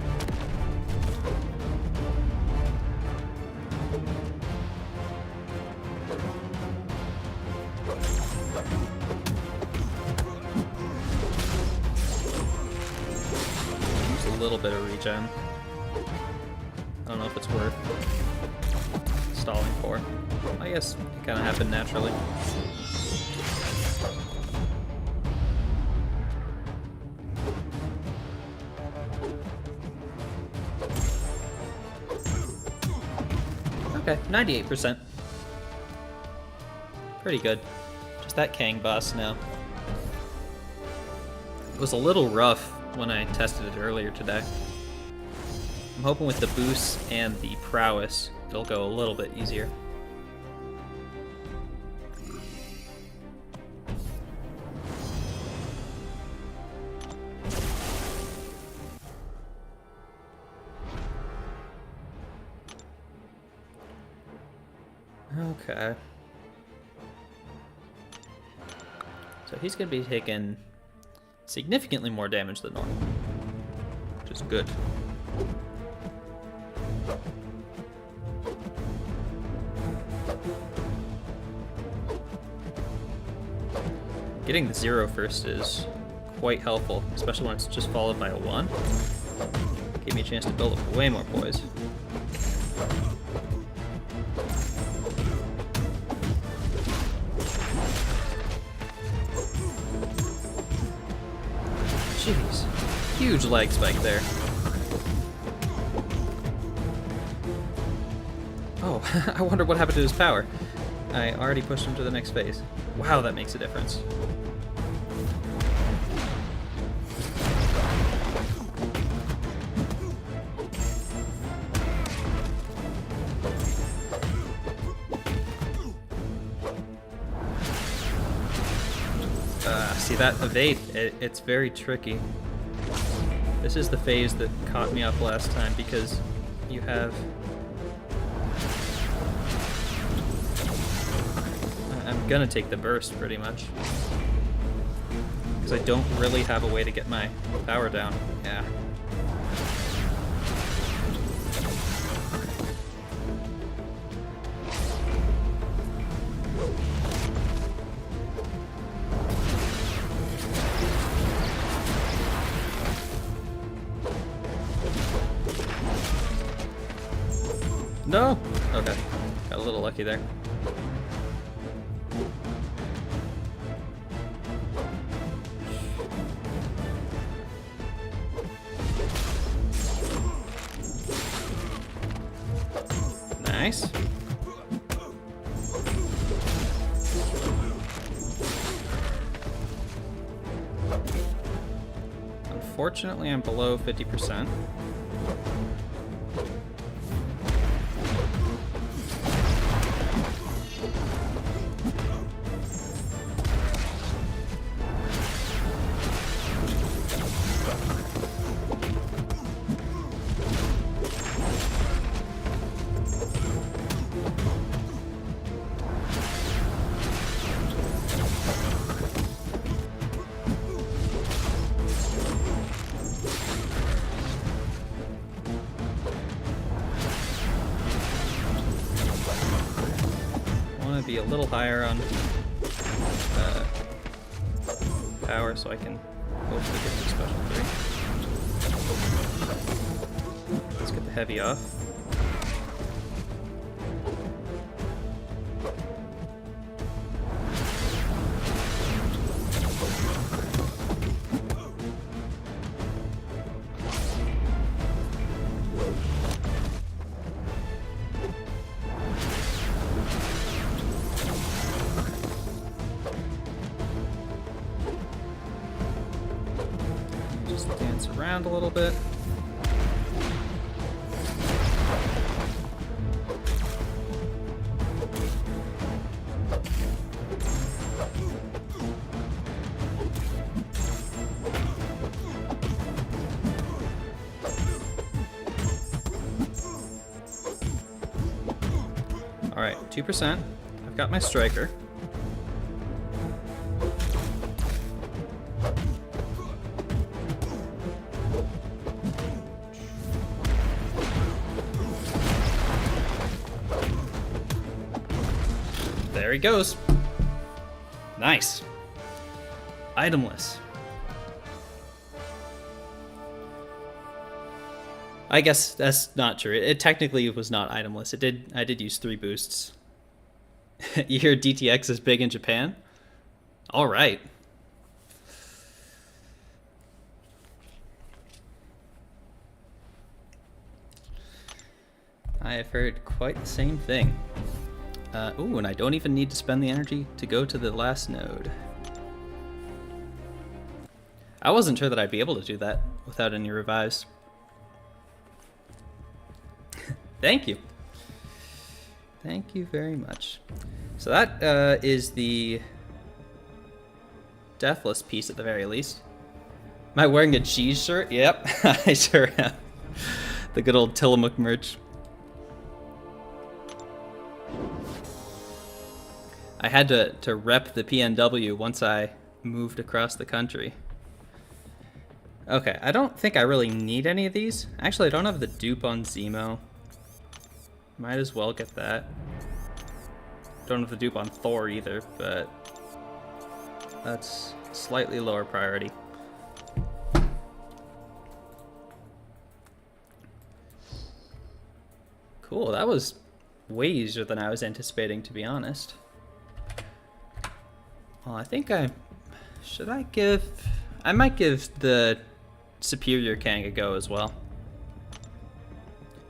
A little bit of regen. I don't know if it's worth stalling for. I guess it kind of happened naturally. Okay, 98%. Pretty good. Just that Kang boss now. It was a little rough when I tested it earlier today. I'm hoping with the boost and the prowess, it'll go a little bit easier. Okay. So he's gonna be taking significantly more damage than normal, which is good. Getting the 0 first is quite helpful, especially when it's just followed by a 1. Gave me a chance to build up way more poise. Jeez, huge lag spike there. Oh, I wonder what happened to his power. I already pushed him to the next phase. Wow, that makes a difference. See that evade? It's very tricky. This is the phase that caught me up last time because you have... I'm gonna take the burst pretty much. Because I don't really have a way to get my power down. Yeah. No! Okay. Got a little lucky there. Nice. Unfortunately, I'm below 50%. be a little higher on power so I can hopefully get the special 3. Let's get the heavy off. Around a little bit. All right, 2%. I've got my striker. There he goes. Nice. Itemless. I guess that's not true. It technically was not itemless. I did use 3 boosts. You hear DTX is big in Japan? All right. I have heard quite the same thing. Ooh, and I don't even need to spend the energy to go to the last node. I wasn't sure that I'd be able to do that without any revives. Thank you. Thank you very much. So that is the Deathless piece at the very least. Am I wearing a cheese shirt? Yep, I sure am. The good old Tillamook merch. I had to rep the PNW once I moved across the country. Okay, I don't think I really need any of these. Actually, I don't have the dupe on Zemo. Might as well get that. Don't have the dupe on Thor either, but that's slightly lower priority. Cool, that was way easier than I was anticipating, to be honest. Well, I think I might give the Superior Kang a go as well.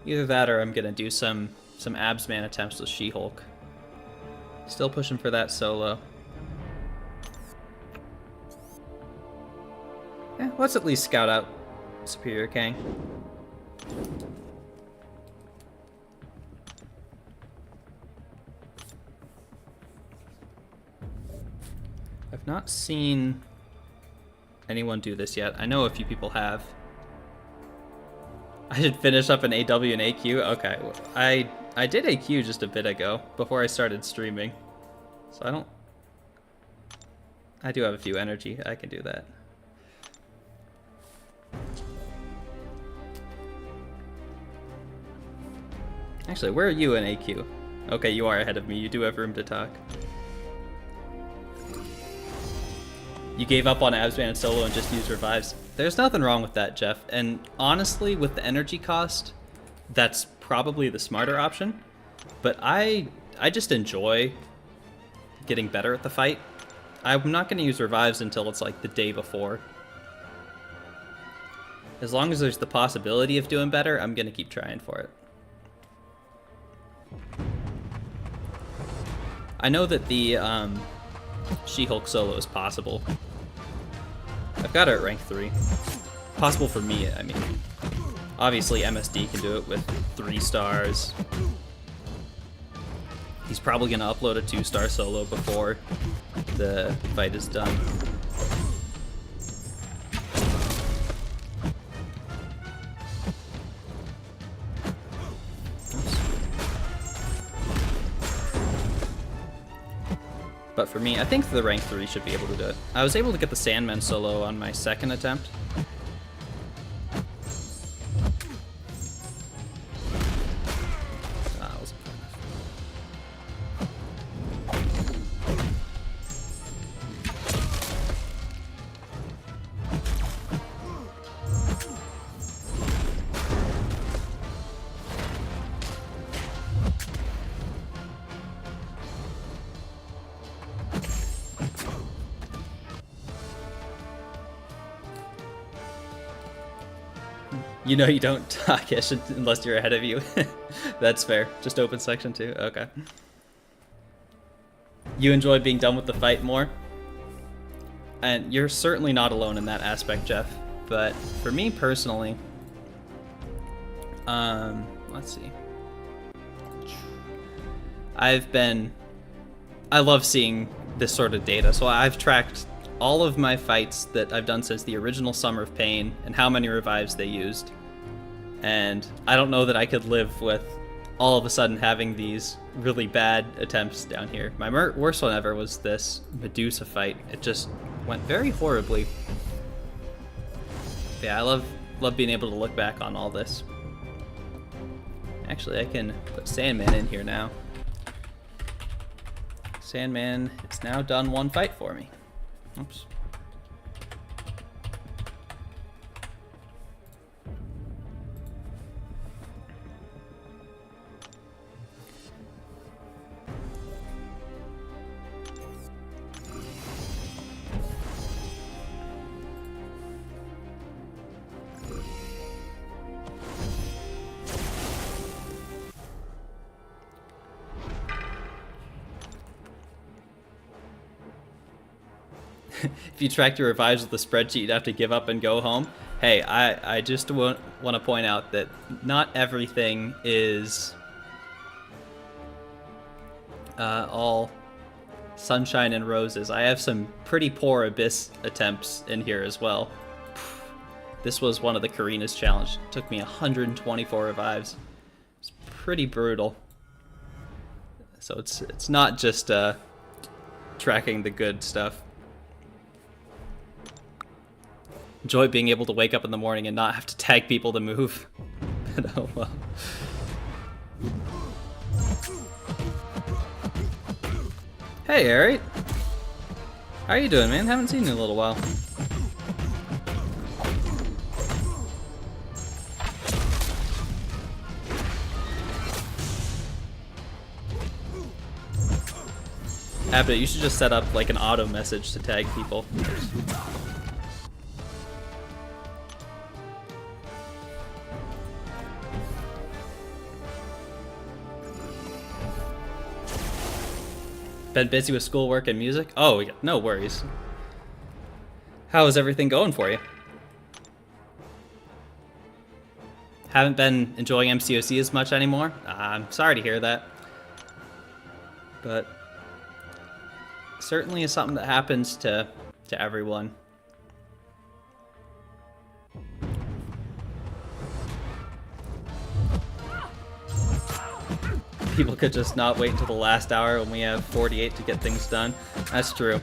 Either that or I'm gonna do some Absman attempts with She-Hulk. Still pushing for that solo. Yeah, let's at least scout out Superior Kang. I've not seen anyone do this yet. I know a few people have. I should finish up an AW and AQ? Okay, I did AQ just a bit ago, before I started streaming. So I do have a few energy, I can do that. Actually, where are you in AQ? Okay, you are ahead of me, you do have room to talk. You gave up on Absman and solo and just used revives. There's nothing wrong with that, Jeff. And honestly, with the energy cost, that's probably the smarter option. But I just enjoy getting better at the fight. I'm not going to use revives until it's like the day before. As long as there's the possibility of doing better, I'm going to keep trying for it. I know that the She-Hulk solo is possible. I've got her at rank 3. Possible for me, I mean. Obviously MSD can do it with 3 stars. He's probably going to upload a 2-star solo before the fight is done. But for me, I think the rank 3 should be able to do it. I was able to get the Sandman solo on my second attempt. You know you don't talk ish unless you're ahead of you. That's fair. Just open section 2. Okay. You enjoy being done with the fight more? And you're certainly not alone in that aspect, Jeff. But for me personally, let's see. I love seeing this sort of data. So I've tracked all of my fights that I've done since the original Summer of Pain and how many revives they used. And I don't know that I could live with all of a sudden having these really bad attempts down here. My worst one ever was this Medusa fight. It just went very horribly. Yeah, I love being able to look back on all this. Actually, I can put Sandman in here now. Sandman has now done one fight for me. Oops. If you tracked your revives with a spreadsheet, you'd have to give up and go home. Hey, I just want to point out that not everything is all sunshine and roses. I have some pretty poor Abyss attempts in here as well. This was one of the Karina's challenge. It took me 124 revives. It's pretty brutal. So it's not just tracking the good stuff. Enjoy being able to wake up in the morning and not have to tag people to move. But oh well. Hey, Ari. How you doing, man? Haven't seen you in a little while. Abda, you should just set up like an auto message to tag people. Been busy with schoolwork and music? Oh, yeah, no worries. How is everything going for you? Haven't been enjoying MCOC as much anymore? I'm sorry to hear that. But certainly is something that happens to everyone. People could just not wait until the last hour when we have 48 to get things done. That's true.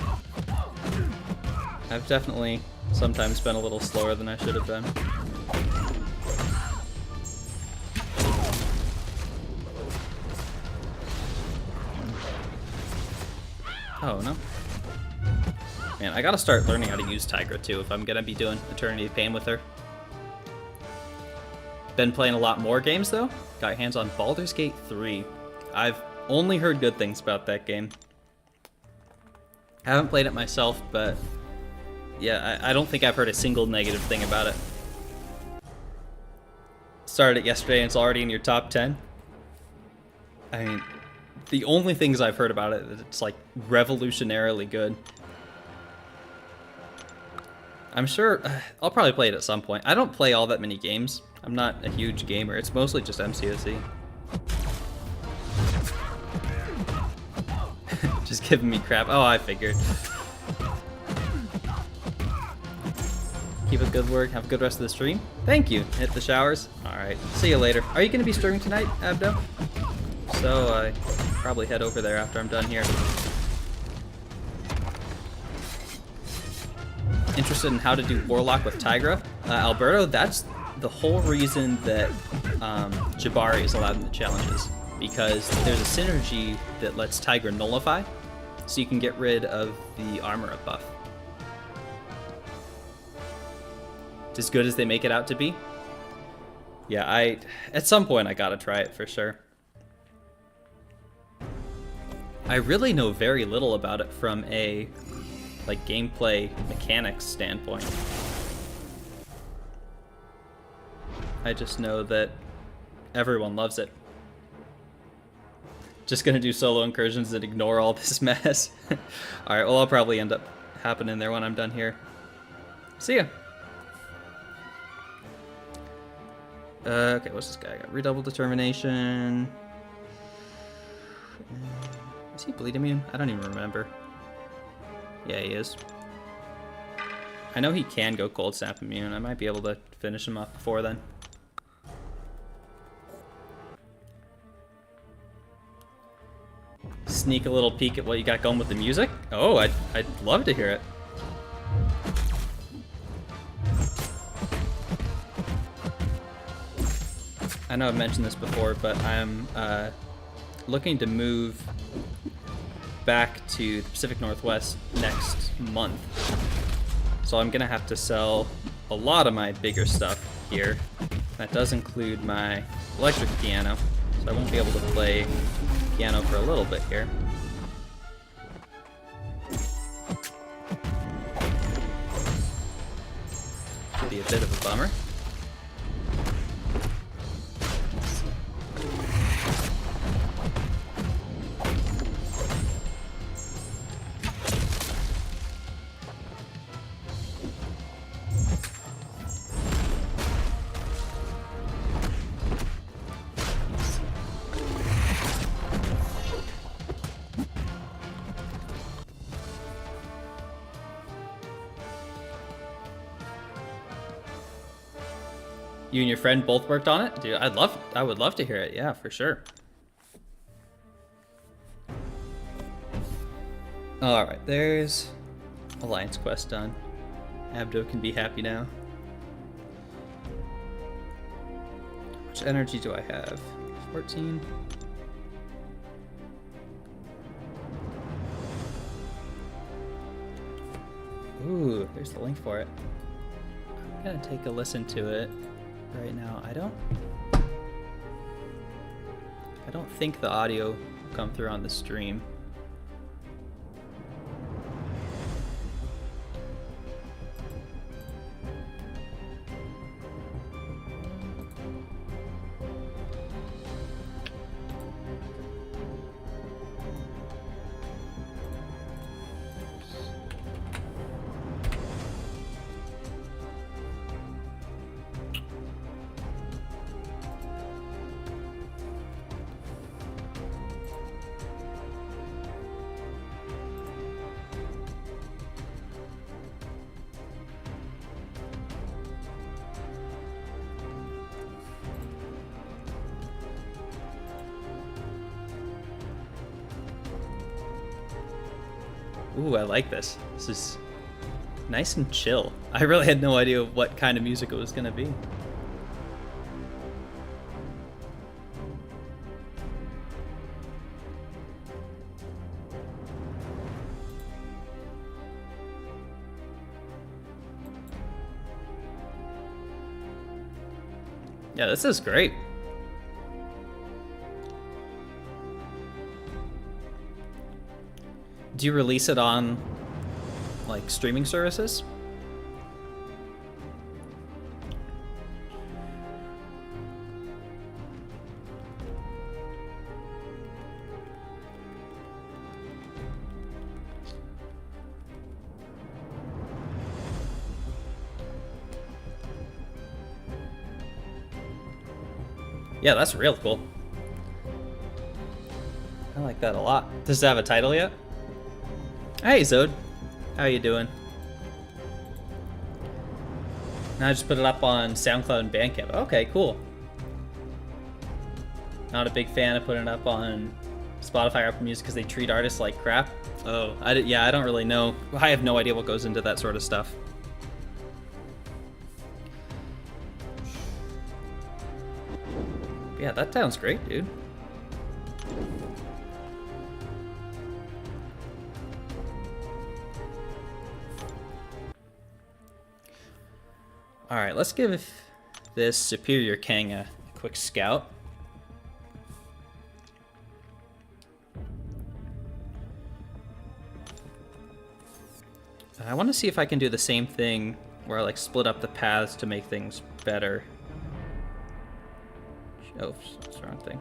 I've definitely sometimes been a little slower than I should have been. Oh, no. Man, I gotta start learning how to use Tigra too if I'm gonna be doing Eternity of Pain with her. Been playing a lot more games though. Got hands on Baldur's Gate 3. I've only heard good things about that game. I haven't played it myself, but yeah, I don't think I've heard a single negative thing about it. Started it yesterday and it's already in your top 10. I mean, the only things I've heard about it, it's like revolutionarily good. I'm sure I'll probably play it at some point. I don't play all that many games. I'm not a huge gamer. It's mostly just MCOC. Just giving me crap. Oh, I figured. Keep up good work. Have a good rest of the stream. Thank you. Hit the showers. Alright. See you later. Are you going to be streaming tonight, Abdo? So, I probably head over there after I'm done here. Interested in how to do Warlock with Tigra? Alberto, that's the whole reason that Jabari is allowed in the challenges. Because there's a synergy that lets Tigra nullify, so you can get rid of the armor up buff. It's as good as they make it out to be. Yeah, at some point I gotta try it for sure. I really know very little about it from a like gameplay mechanics standpoint. I just know that everyone loves it. Just gonna do solo incursions and ignore all this mess. Alright, well I'll probably end up happening there when I'm done here. See ya! Okay, what's this guy got? Redouble determination. Is he bleed immune? I don't even remember. Yeah, he is. I know he can go cold snap immune. I might be able to finish him off before then. Sneak a little peek at what you got going with the music? Oh, I'd love to hear it. I know I've mentioned this before, but I'm looking to move back to the Pacific Northwest next month. So I'm gonna have to sell a lot of my bigger stuff here. That does include my electric piano, so I won't be able to play piano for a little bit here. Could be a bit of a bummer. You and your friend both worked on it? Dude, I would love to hear it. Yeah, for sure. Alright, there's Alliance quest done. Abdo can be happy now. How much energy do I have? 14. Ooh, there's the link for it. I'm gonna take a listen to it right now. I don't think the audio will come through on the stream. Ooh, I like this. This is nice and chill. I really had no idea what kind of music it was gonna be. Yeah, this is great. Do you release it on, like, streaming services? Yeah, that's real cool. I like that a lot. Does it have a title yet? Hey Zode, how you doing? Now I just put it up on SoundCloud and Bandcamp. Okay, cool. Not a big fan of putting it up on Spotify or Apple Music because they treat artists like crap. Oh, I don't really know. I have no idea what goes into that sort of stuff. Yeah, that sounds great, dude. Alright, let's give this Superior King a quick scout. I want to see if I can do the same thing where I like split up the paths to make things better. Oh, that's the wrong thing.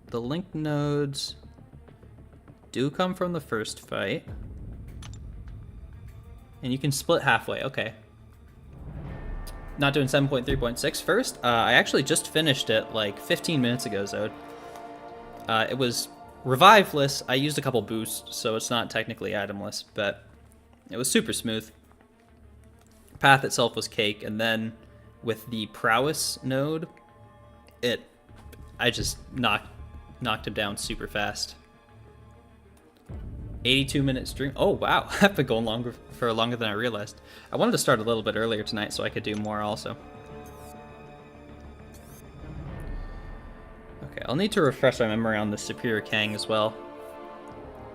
The link nodes do come from the first fight. And you can split halfway, okay. Not doing 7.3.6 first. I actually just finished it like 15 minutes ago, Zode. It was reviveless. I used a couple boosts, so it's not technically itemless, but it was super smooth. Path itself was cake, and then with the prowess node, I just knocked him down super fast. 82-minute stream. Oh wow, I've been going longer than I realized. I wanted to start a little bit earlier tonight so I could do more also. Okay, I'll need to refresh my memory on the Superior Kang as well.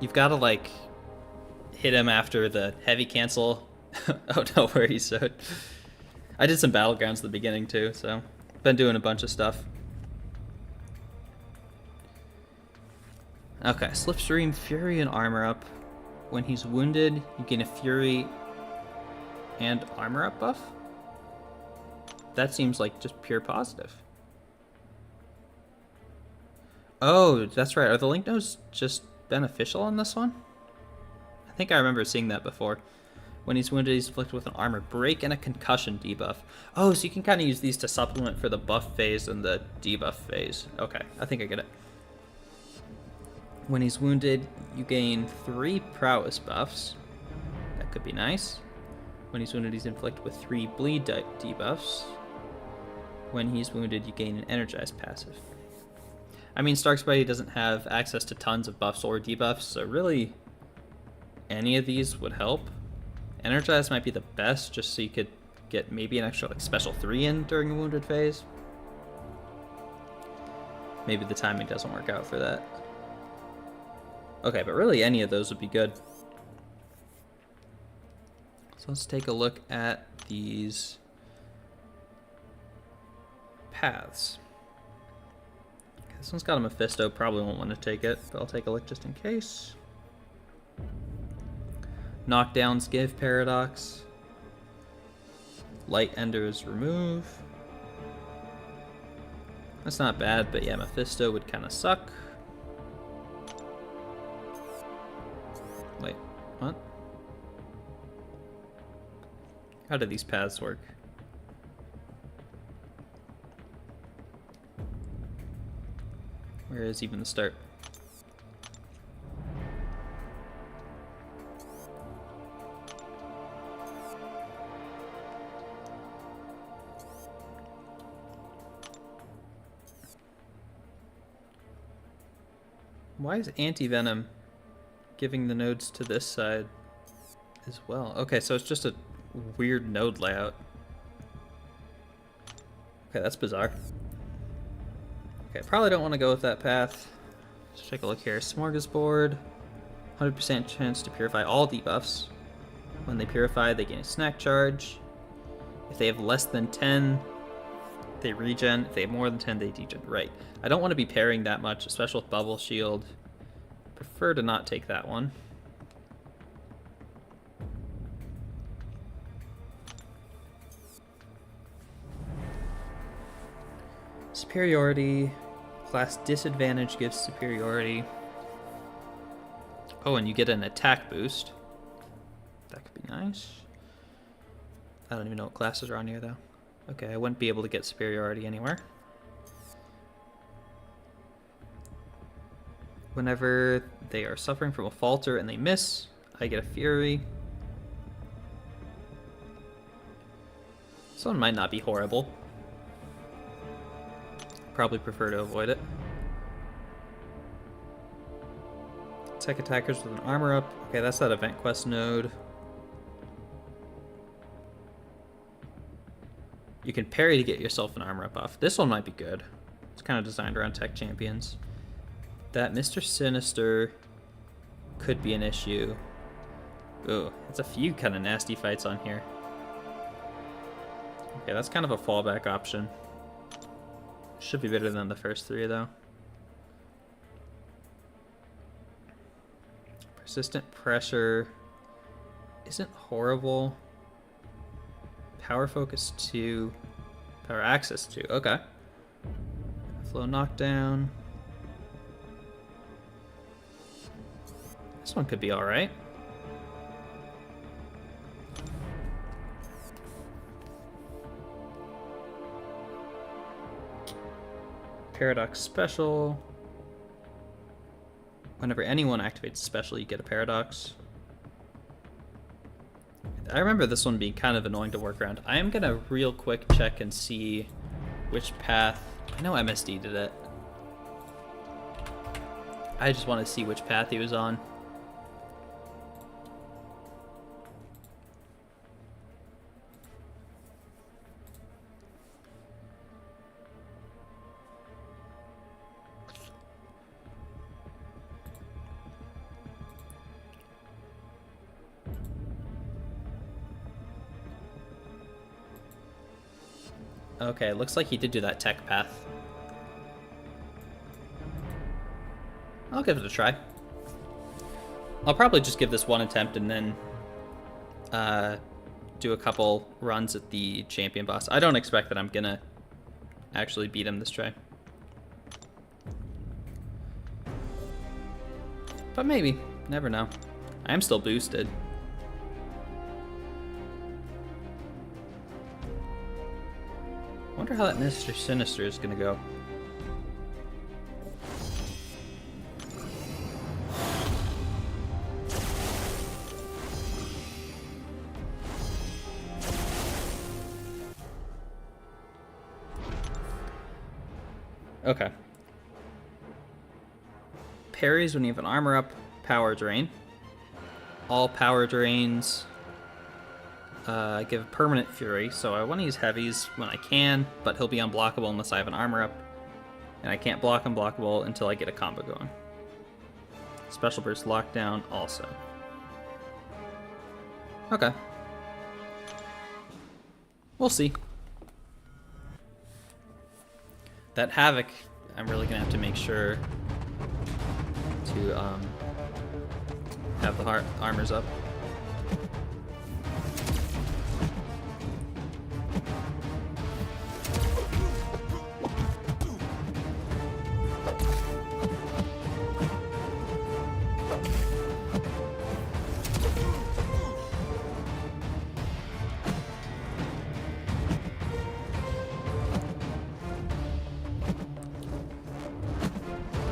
You've got to like hit him after the heavy cancel. Oh no, where he's so. I did some Battlegrounds at the beginning too, so been doing a bunch of stuff. Okay, Slipstream, Fury, and Armor Up. When he's wounded, you gain a Fury and Armor Up buff? That seems like just pure positive. Oh, that's right. Are the link nodes just beneficial on this one? I think I remember seeing that before. When he's wounded, he's afflicted with an armor break and a concussion debuff. Oh, so you can kind of use these to supplement for the buff phase and the debuff phase. Okay, I think I get it. When he's wounded, you gain 3 prowess buffs. That could be nice. When he's wounded, he's inflicted with 3 bleed debuffs. When he's wounded, you gain an energized passive. I mean, Stark's Buddy doesn't have access to tons of buffs or debuffs, so really any of these would help. Energized might be the best, just so you could get maybe an extra like special 3 in during a wounded phase. Maybe the timing doesn't work out for that. Okay, but really any of those would be good. So let's take a look at these paths. Okay, this one's got a Mephisto, probably won't want to take it, but I'll take a look just in case. Knockdowns give Paradox. Light Enders remove. That's not bad, but yeah, Mephisto would kind of suck. Wait, what? How do these paths work? Where is even the start? Why is Anti-Venom giving the nodes to this side as well? Okay, so it's just a weird node layout. Okay, that's bizarre. Okay, probably don't want to go with that path. Let's take a look here. Smorgasbord. 100% chance to purify all debuffs. When they purify, they gain a snack charge. If they have less than 10, they regen. If they have more than 10, they degen. Right. I don't want to be pairing that much, especially with Bubble Shield. Prefer to not take that one. Superiority. Class disadvantage gives superiority. Oh, and you get an attack boost. That could be nice. I don't even know what classes are on here, though. Okay, I wouldn't be able to get superiority anywhere. Whenever they are suffering from a falter and they miss, I get a Fury. This one might not be horrible. Probably prefer to avoid it. Tech attackers with an armor up. Okay, that's that event quest node. You can parry to get yourself an armor up buff. This one might be good. It's kind of designed around tech champions. That Mr. Sinister could be an issue. Ooh, it's a few kind of nasty fights on here. Okay, that's kind of a fallback option. Should be better than the first 3, though. Persistent Pressure isn't horrible. Power focus 2. Power access 2. Okay. Flow knockdown. This one could be alright. Paradox special. Whenever anyone activates special, you get a paradox. I remember this one being kind of annoying to work around. I am gonna real quick check and see which path. I know MSD did it. I just want to see which path he was on. Okay, looks like he did do that tech path. I'll give it a try. I'll probably just give this one attempt and then do a couple runs at the champion boss. I don't expect that I'm gonna actually beat him this try. But maybe. Never know. I am still boosted. Wonder how that Mr. Sinister is gonna go. Okay. Parries when you have an armor up, power drain. All power drains give permanent fury, so I want to use heavies when I can, but he'll be unblockable unless I have an armor up. And I can't block unblockable until I get a combo going. Special burst lockdown also. Okay. We'll see. That Havoc, I'm really gonna have to make sure to have the armors up.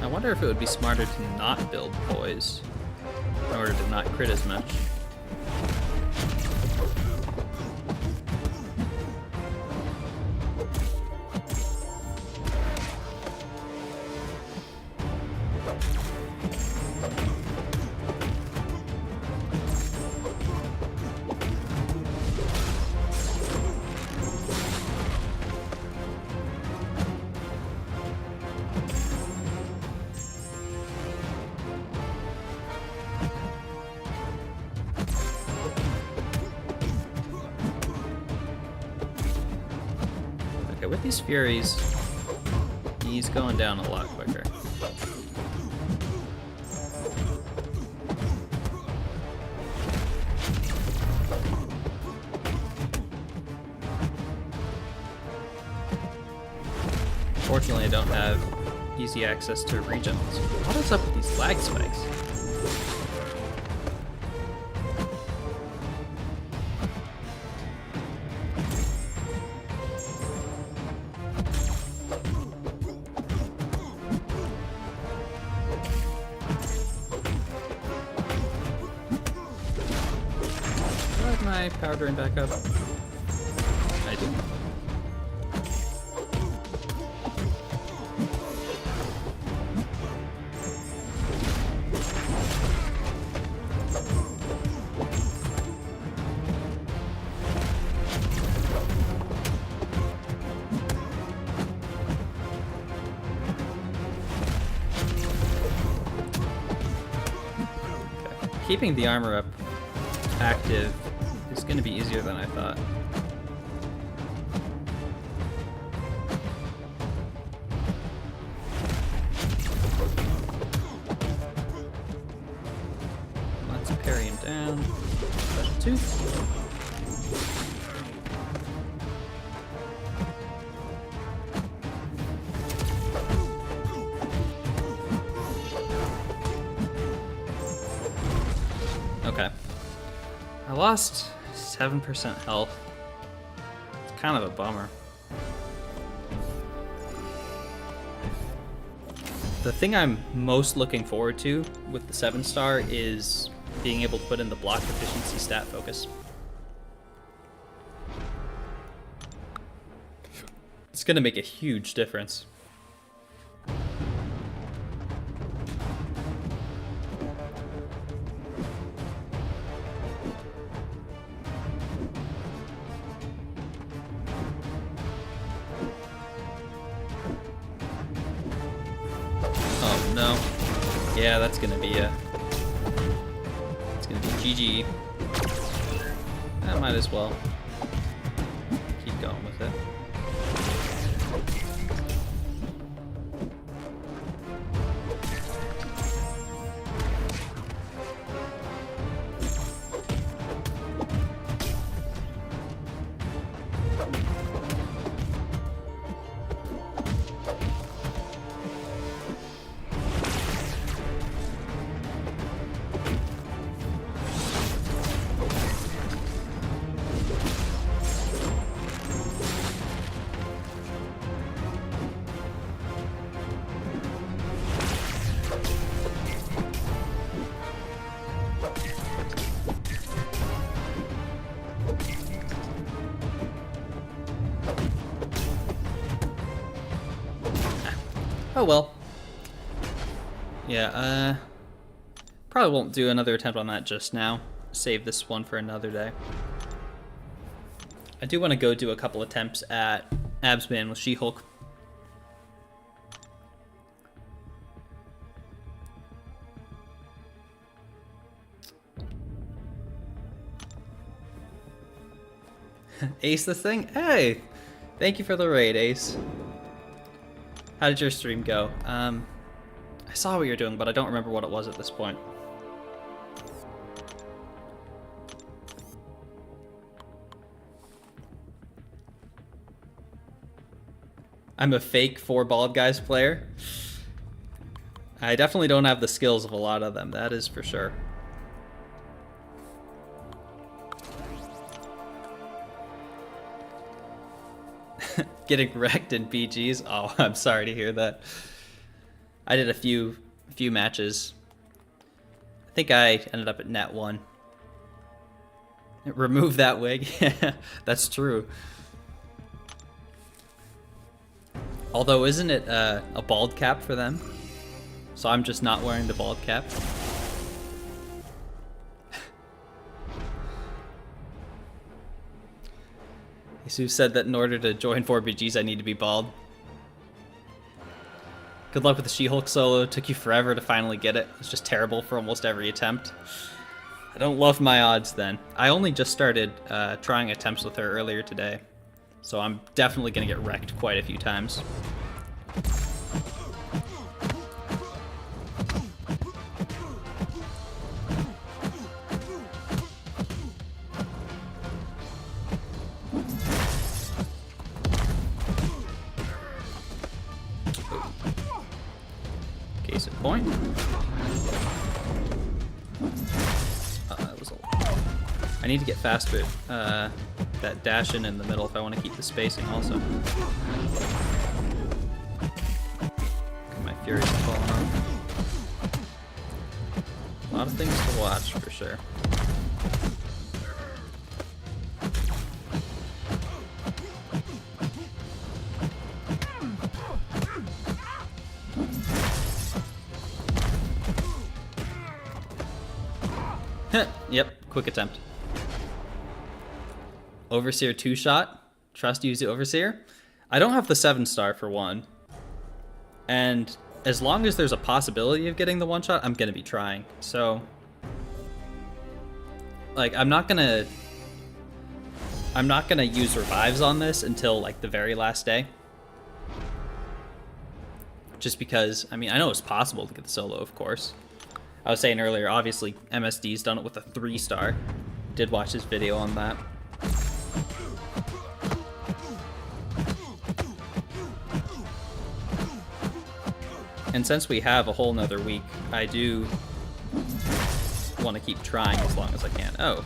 I wonder if it would be smarter to not build poise in order to not crit as much. With these Furies, he's going down a lot quicker. Fortunately, I don't have easy access to regens. What is up with these lag spikes? My power drain back up. I do. Okay. Keeping the armor up active is going to be easier than I thought. Let's parry him down. Special 2. lost 7% health. It's kind of a bummer. The thing I'm most looking forward to with the 7-star is being able to put in the block efficiency stat focus. It's going to make a huge difference. Oh no. Yeah, that's going to be it's going to be GG. I might as well keep going with it. Oh well. Yeah, probably won't do another attempt on that just now. Save this one for another day. I do want to go do a couple attempts at Absman with She-Hulk. Ace this thing? Hey! Thank you for the raid, Ace. How did your stream go? I saw what you're doing, but I don't remember what it was at this point. I'm a fake 4 bald guys player. I definitely don't have the skills of a lot of them, that is for sure. Getting wrecked in BGs? Oh, I'm sorry to hear that. I did a few matches. I think I ended up at net 1. Remove that wig. Yeah, that's true. Although, isn't it a bald cap for them? So I'm just not wearing the bald cap. Jesus said that in order to join 4BGs, I need to be bald. Good luck with the She-Hulk solo. It took you forever to finally get it. It's just terrible for almost every attempt. I don't love my odds then. I only just started trying attempts with her earlier today. So I'm definitely going to get wrecked quite a few times. Case in point. That was I need to get faster at that dash in the middle if I want to keep the spacing also. My Fury's falling off. A lot of things to watch for sure. Yep, quick attempt. Overseer 2-shot. Trust use the Overseer. I don't have the 7-star for one. And as long as there's a possibility of getting the 1-shot, I'm gonna be trying. So, like, I'm not gonna use revives on this until like the very last day. Just because, I mean, I know it's possible to get the solo, of course. I was saying earlier, obviously, MSD's done it with a 3-star. Did watch his video on that. And since we have a whole nother week, I do want to keep trying as long as I can. Oh.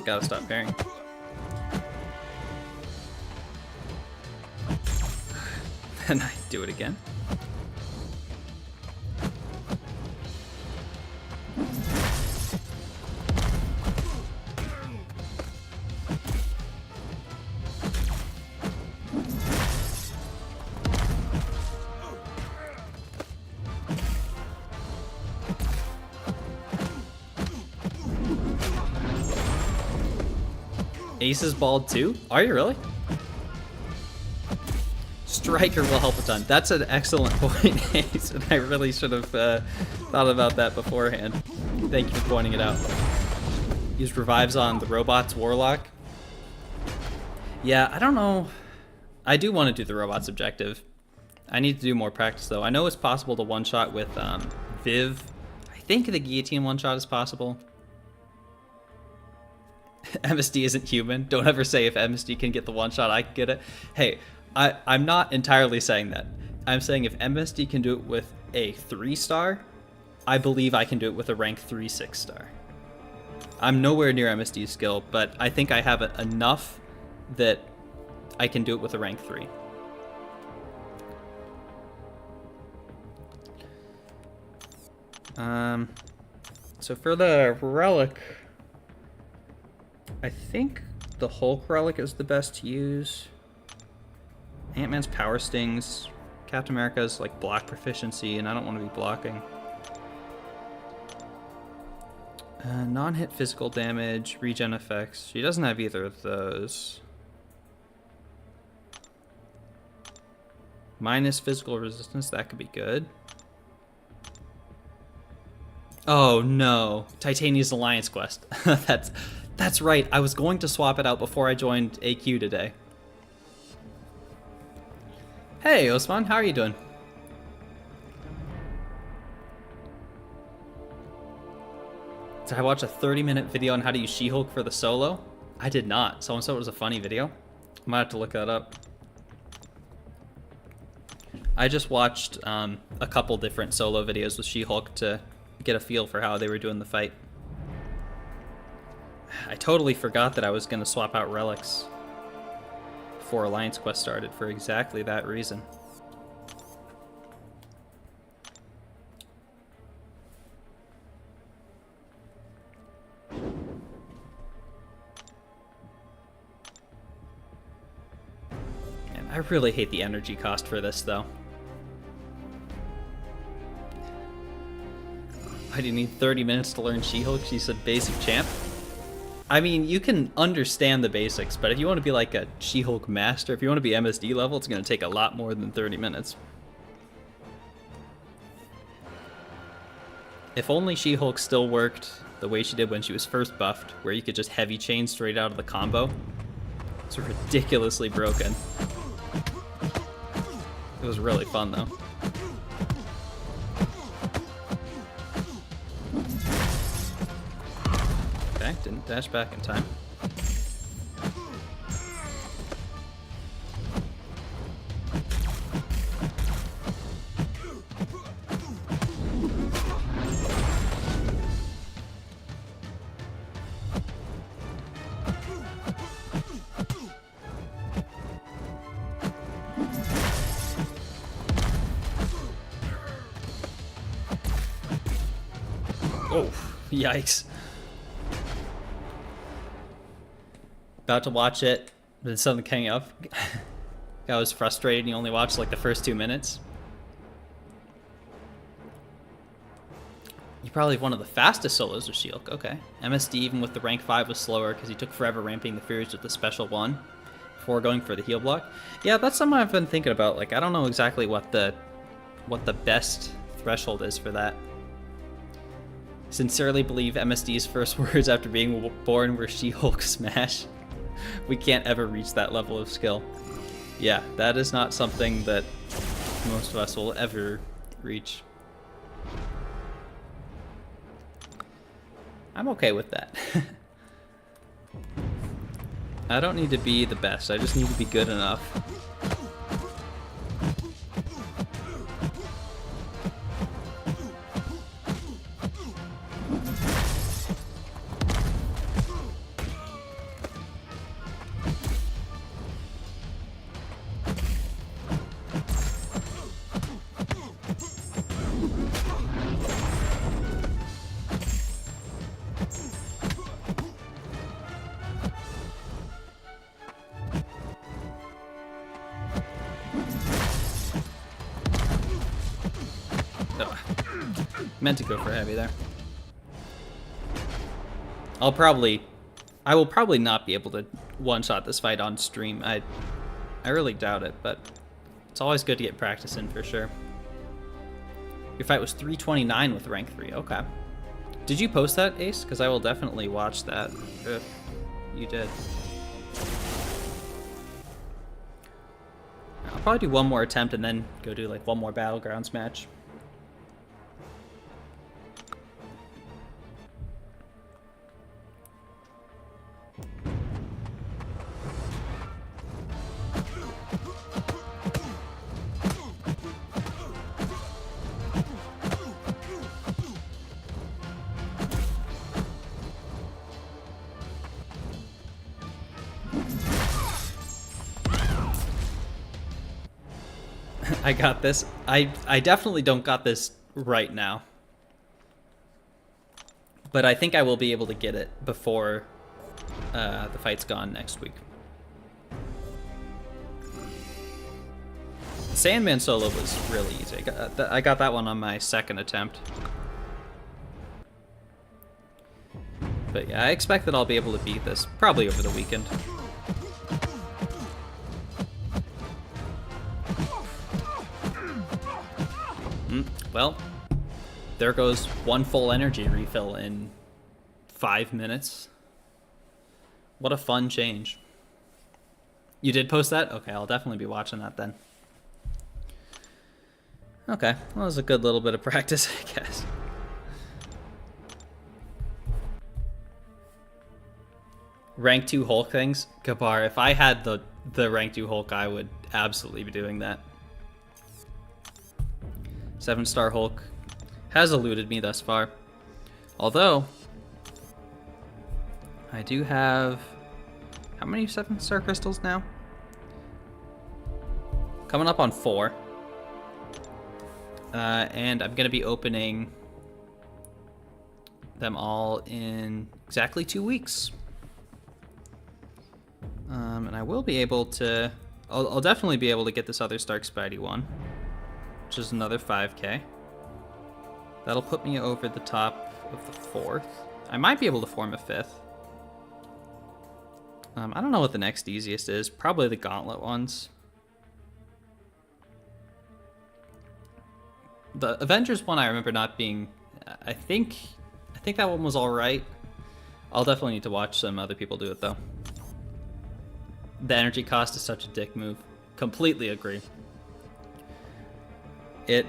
gotta stop parrying. And I do it again. Ace is bald too? Are you really? Striker will help a ton. That's an excellent point, Ace, and I really should have thought about that beforehand. Thank you for pointing it out. Use revives on the robots Warlock. Yeah, I don't know. I do want to do the robots objective. I need to do more practice though. I know it's possible to one-shot with Viv. I think the guillotine one-shot is possible. MSD isn't human. Don't ever say if MSD can get the one-shot, I can get it. Hey, I'm not entirely saying that. I'm saying if MSD can do it with a 3-star, I believe I can do it with a rank 3 6-star. I'm nowhere near MSD's skill, but I think I have enough that I can do it with a rank 3. So for the relic, I think the Hulk relic is the best to use. Ant-Man's power stings. Captain America's like block proficiency, and I don't want to be blocking. Non-hit physical damage, regen effects. She doesn't have either of those. Minus physical resistance, that could be good. Oh no, Titania's Alliance Quest. That's right, I was going to swap it out before I joined AQ today. Hey Osman, how are you doing? Did I watch a 30-minute video on how to use She-Hulk for the solo? I did not. Someone said it was a funny video. I might have to look that up. I just watched a couple different solo videos with She-Hulk to get a feel for how they were doing the fight. I totally forgot that I was going to swap out relics before Alliance Quest started for exactly that reason. Man, I really hate the energy cost for this though. Why do you need 30 minutes to learn She-Hulk? She said basic champ. I mean, you can understand the basics, but if you want to be like a She-Hulk master, if you want to be MSD level, it's going to take a lot more than 30 minutes. If only She-Hulk still worked the way she did when she was first buffed, where you could just heavy chain straight out of the combo. It's ridiculously broken. It was really fun though. Okay, didn't dash back in time. Oh, yikes. About to watch it, but then something came up. I was frustrated and you only watched like the first 2 minutes. You probably have one of the fastest solos with She-Hulk. Okay. MSD, even with the rank 5, was slower because he took forever ramping the Furies with the special 1 before going for the heal block. Yeah, that's something I've been thinking about. Like, I don't know exactly what the best threshold is for that. Sincerely believe MSD's first words after being born were She-Hulk smash. We can't ever reach that level of skill. Yeah, that is not something that most of us will ever reach. I'm okay with that. I don't need to be the best, I just need to be good enough. Meant to go for heavy there. I will probably not be able to one-shot this fight on stream. I really doubt it, but it's always good to get practice in for sure. Your fight was 329 with rank 3. Okay. Did you post that, Ace? Because I will definitely watch that if you did. I'll probably do one more attempt and then go do like one more Battlegrounds match. I got this. I definitely don't got this right now. But I think I will be able to get it before the fight's gone next week. Sandman solo was really easy. I got that one on my second attempt. But yeah, I expect that I'll be able to beat this probably over the weekend. Well, there goes one full energy refill in 5 minutes. What a fun change. You did post that? Okay, I'll definitely be watching that then. Okay, well, that was a good little bit of practice, I guess. Rank 2 Hulk things? Kabar, if I had the rank 2 Hulk, I would absolutely be doing that. 7-star Hulk has eluded me thus far. Although, I do have... How many 7-star crystals now? Coming up on 4. And I'm going to be opening them all in exactly 2 weeks. And I will be able to... I'll definitely be able to get this other Stark Spidey one, which is another 5k. That'll put me over the top of the 4th. I might be able to form a 5th. I don't know what the next easiest is. Probably the Gauntlet ones. The Avengers one I remember not being... I think that one was alright. I'll definitely need to watch some other people do it though. The energy cost is such a dick move. Completely agree. It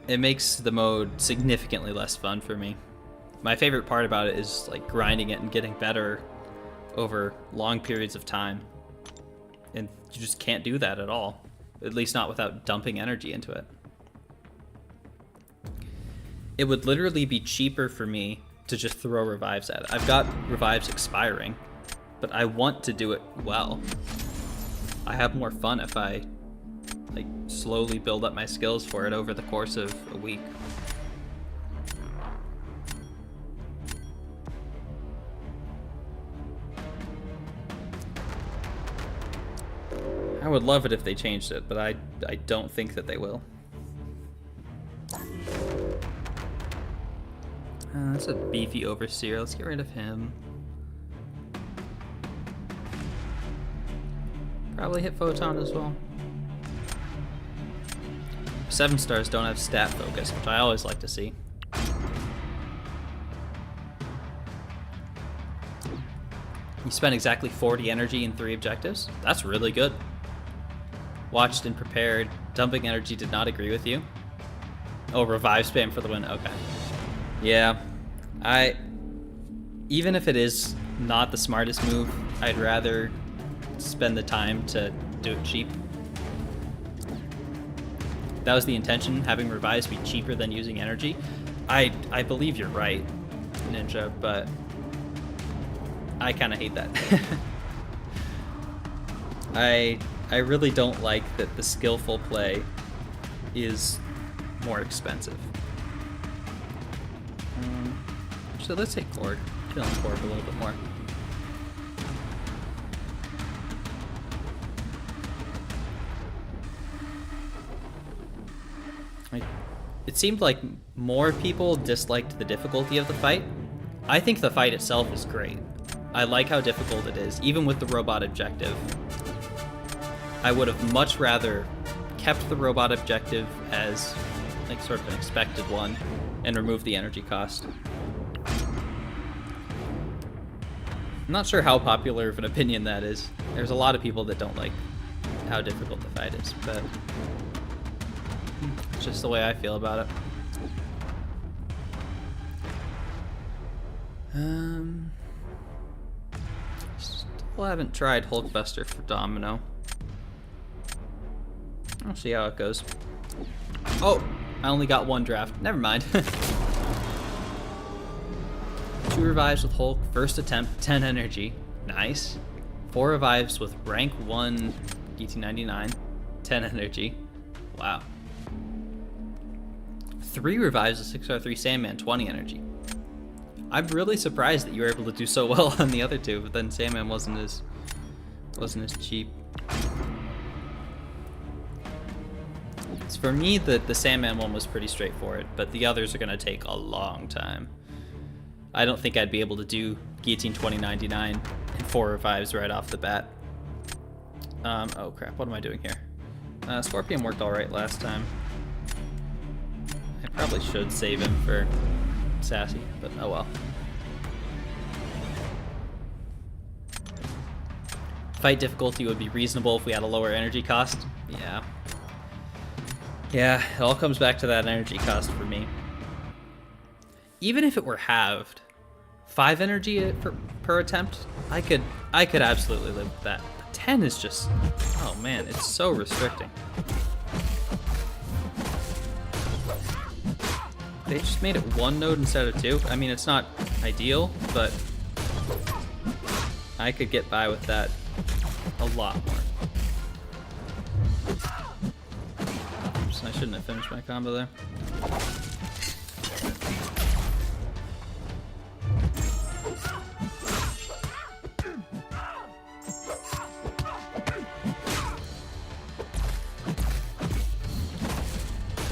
makes the mode significantly less fun for me. My favorite part about it is like grinding it and getting better over long periods of time. And you just can't do that at all. At least not without dumping energy into it. It would literally be cheaper for me to just throw revives at it. I've got revives expiring, but I want to do it well. I have more fun if I like slowly build up my skills for it over the course of a week. I would love it if they changed it, but I don't think that they will. That's a beefy overseer. Let's get rid of him. Probably hit Photon as well. 7-stars don't have stat focus, which I always like to see. You spent exactly 40 energy in 3 objectives. That's really good. Watched and prepared. Dumping energy did not agree with you. Oh, revive spam for the win. Okay. Yeah. Even if it is not the smartest move, I'd rather spend the time to do it cheap. That was the intention, having revives be cheaper than using energy. I believe you're right, Ninja, but I kind of hate that. I really don't like that the skillful play is more expensive. So let's take Korg. Killing Korg a little bit more. it seemed like more people disliked the difficulty of the fight. I think the fight itself is great. I like how difficult it is, even with the robot objective. I would have much rather kept the robot objective as like sort of an expected one and removed the energy cost. I'm not sure how popular of an opinion that is. There's a lot of people that don't like how difficult the fight is, but it's just the way I feel about it. Still haven't tried Hulkbuster for Domino. I'll see how it goes. Oh, I only got one draft. Never mind. 2 revives with Hulk, first attempt, 10 energy. Nice. 4 revives with rank 1 DT99, 10 energy. Wow. 3 revives with 6R3 Sandman, 20 energy. I'm really surprised that you were able to do so well on the other 2, but then Sandman wasn't as cheap. So for me, the Sandman one was pretty straightforward, but the others are gonna take a long time. I don't think I'd be able to do Guillotine 2099 and 4 revives right off the bat. Oh crap, what am I doing here? Scorpion worked alright last time. I probably should save him for Sassy, but oh well. Fight difficulty would be reasonable if we had a lower energy cost. Yeah. Yeah, it all comes back to that energy cost for me. Even if it were halved, 5 energy per attempt, I could absolutely live with that. 10 is just, oh man, it's so restricting. They just made it 1 node instead of 2. I mean, it's not ideal, but I could get by with that a lot more. Oops, I shouldn't have finished my combo there.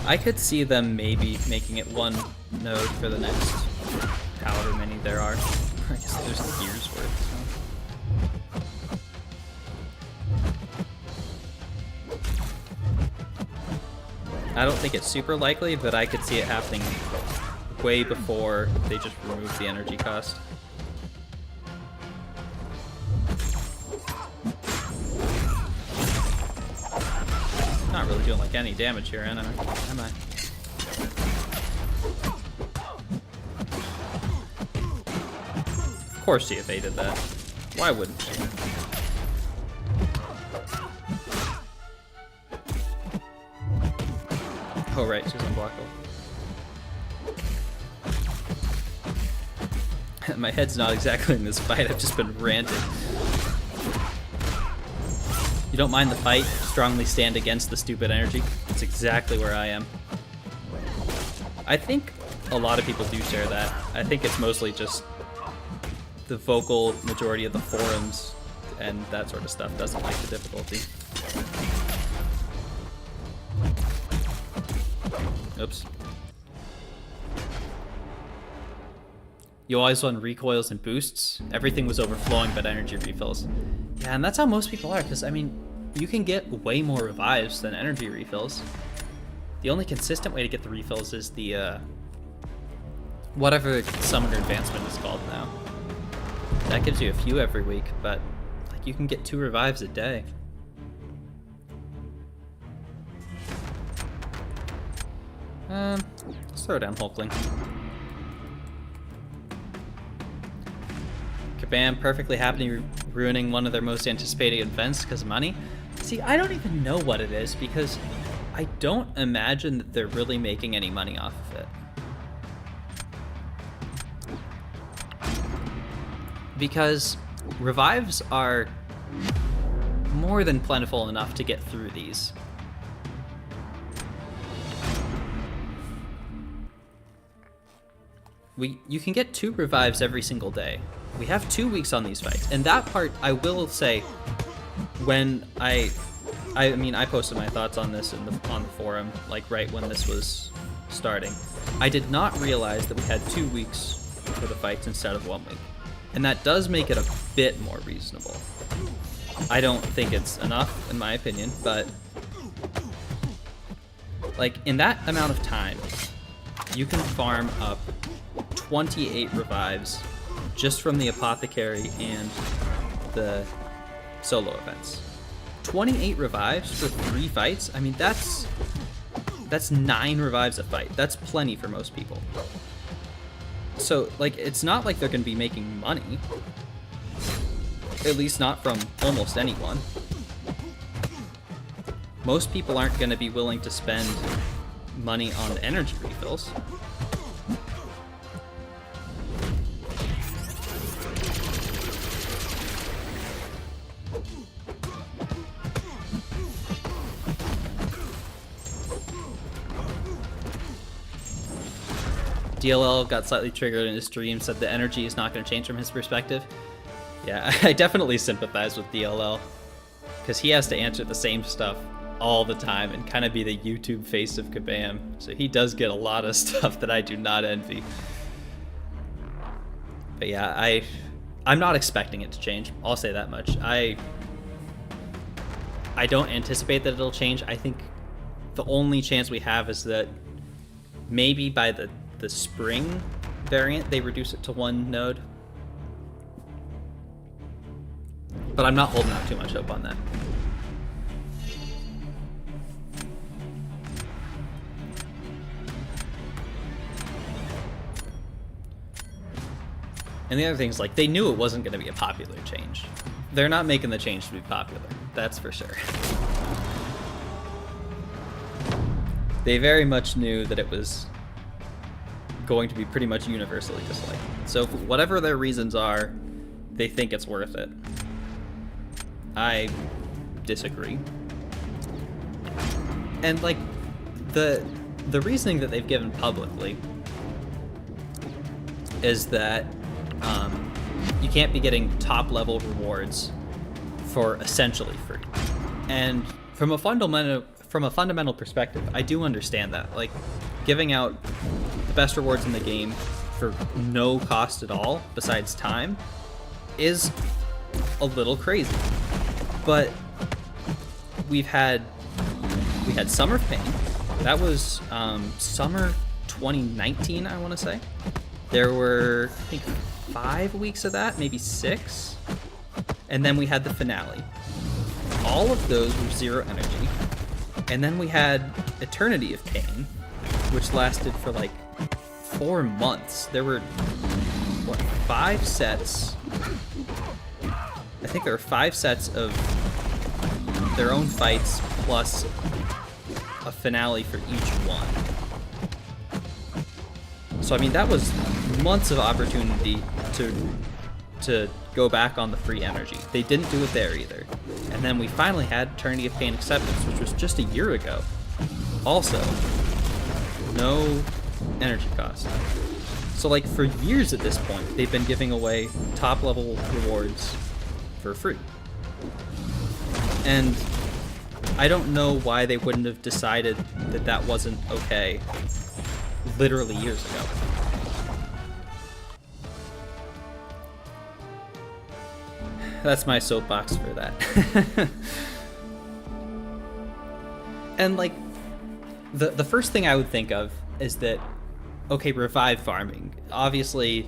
I could see them maybe making it 1 node for the next however many there are. I guess there's the year's worth. I don't think it's super likely, but I could see it happening way before they just remove the energy cost. Not really doing like any damage here, am I? Of course she evaded that. Why wouldn't she? Oh right, she's unblockable. My head's not exactly in this fight, I've just been ranting. You don't mind the fight, strongly stand against the stupid energy. That's exactly where I am. I think a lot of people do share that. I think it's mostly just the vocal majority of the forums and that sort of stuff doesn't like the difficulty. Oops. You always run recoils and boosts. Everything was overflowing but energy refills. Yeah, and that's how most people are, because I mean, you can get way more revives than energy refills. The only consistent way to get the refills is the, whatever Summoner Advancement is called now. That gives you a few every week, but like you can get 2 revives a day. Let's throw down Hulkling. Kabam perfectly happy ruining one of their most anticipated events because of money. See, I don't even know what it is because I don't imagine that they're really making any money off of it. Because revives are more than plentiful enough to get through these. You can get 2 revives every single day. We have 2 weeks on these fights, and that part I will say, when I mean I posted my thoughts on this on the forum, like right when this was starting, I did not realize that we had 2 weeks for the fights instead of 1 week. And that does make it a bit more reasonable. I don't think it's enough, in my opinion, but like in that amount of time, you can farm up 28 revives just from the apothecary and the solo events. 28 revives for 3 fights? I mean, that's 9 revives a fight. That's plenty for most people. So, like, it's not like they're going to be making money. At least not from almost anyone. Most people aren't going to be willing to spend money on the energy refills. DLL got slightly triggered in his stream, said the energy is not going to change from his perspective. Yeah, I definitely sympathize with DLL, because he has to answer the same stuff all the time and kind of be the YouTube face of Kabam. So he does get a lot of stuff that I do not envy. But yeah, I'm not expecting it to change. I'll say that much. I don't anticipate that it'll change. I think the only chance we have is that maybe by the spring variant they reduce it to 1 node. But I'm not holding out too much hope on that. And the other thing is, like, they knew it wasn't going to be a popular change. They're not making the change to be popular, that's for sure. They very much knew that it was going to be pretty much universally disliked. So whatever their reasons are, they think it's worth it. I disagree. And like the reasoning that they've given publicly is that you can't be getting top level rewards for essentially free. And from a fundamental perspective, I do understand that. Like, giving out the best rewards in the game for no cost at all besides time is a little crazy. But we had Summer of Pain. That was summer 2019, I want to say. There were, I think, 5 weeks of that, maybe 6. And then we had the finale. All of those were 0 energy. And then we had Eternity of Pain, which lasted for like 4 months. There were, 5 sets? I think there were 5 sets of their own fights plus a finale for each one. So I mean, that was months of opportunity to go back on the free energy. They didn't do it there either. And then we finally had Eternity of Pain Acceptance, which was just a year ago. Also, no energy cost. So like for years at this point, they've been giving away top level rewards for free. And I don't know why they wouldn't have decided that that wasn't okay literally years ago. That's my soapbox for that. And like the first thing I would think of is that, okay, revive farming. Obviously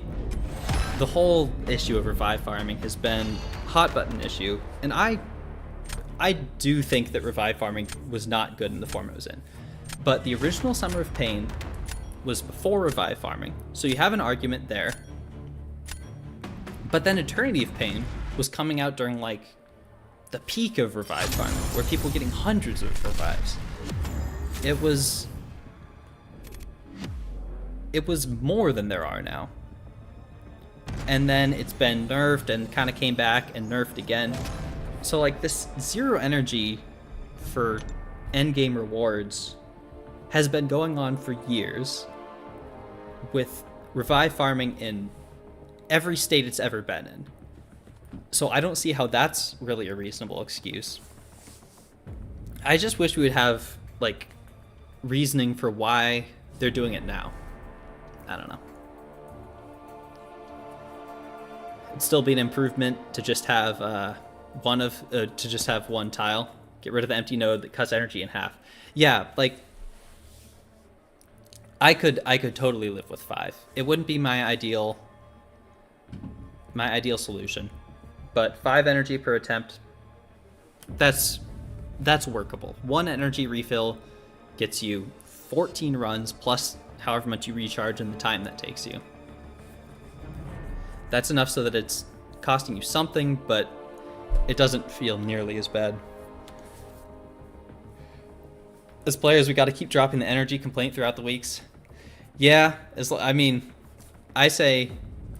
the whole issue of revive farming has been a hot button issue, and I do think that revive farming was not good in the form it was in. But the original Summer of Pain was before revive farming, so you have an argument there. But then Eternity of Pain was coming out during like the peak of revive farming, where people were getting hundreds of revives. It was more than there are now. And then it's been nerfed and kind of came back and nerfed again. So like this 0 energy for endgame rewards has been going on for years, with revive farming in every state it's ever been in. So I don't see how that's really a reasonable excuse. I just wish we would have like reasoning for why they're doing it now. I don't know. It'd still be an improvement to just have one tile. Get rid of the empty node that cuts energy in half. Yeah, like I could totally live with 5. It wouldn't be my ideal solution, but 5 energy per attempt. That's workable. 1 energy refill gets you 14 runs plus however much you recharge in the time that takes you. That's enough so that it's costing you something, but it doesn't feel nearly as bad. As players, we got to keep dropping the energy complaint throughout the weeks. Yeah, I say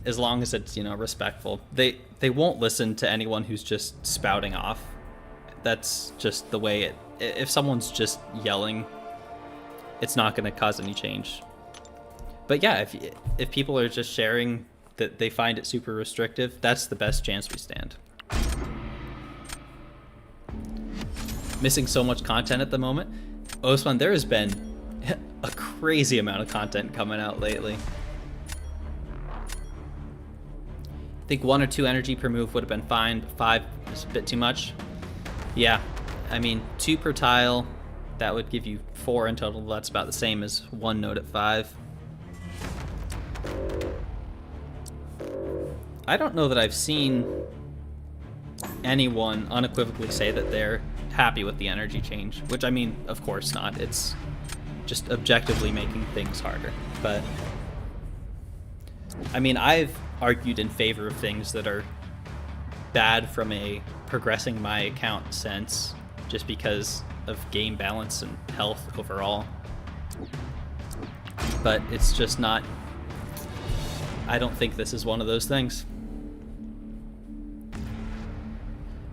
as long as it's, respectful. They won't listen to anyone who's just spouting off. That's just the way it. If someone's just yelling, it's not going to cause any change. But yeah, if people are just sharing that they find it super restrictive, that's the best chance we stand. Missing so much content at the moment. Osman, there has been a crazy amount of content coming out lately. I think 1 or 2 energy per move would have been fine, but 5 is a bit too much. Yeah, 2 per tile, that would give you 4 in total. That's about the same as 1 node at 5. I don't know that I've seen anyone unequivocally say that they're happy with the energy change, which of course not. It's just objectively making things harder. But I've argued in favor of things that are bad from a progressing my account sense, just because of game balance and health overall. But it's just not. I don't think this is one of those things.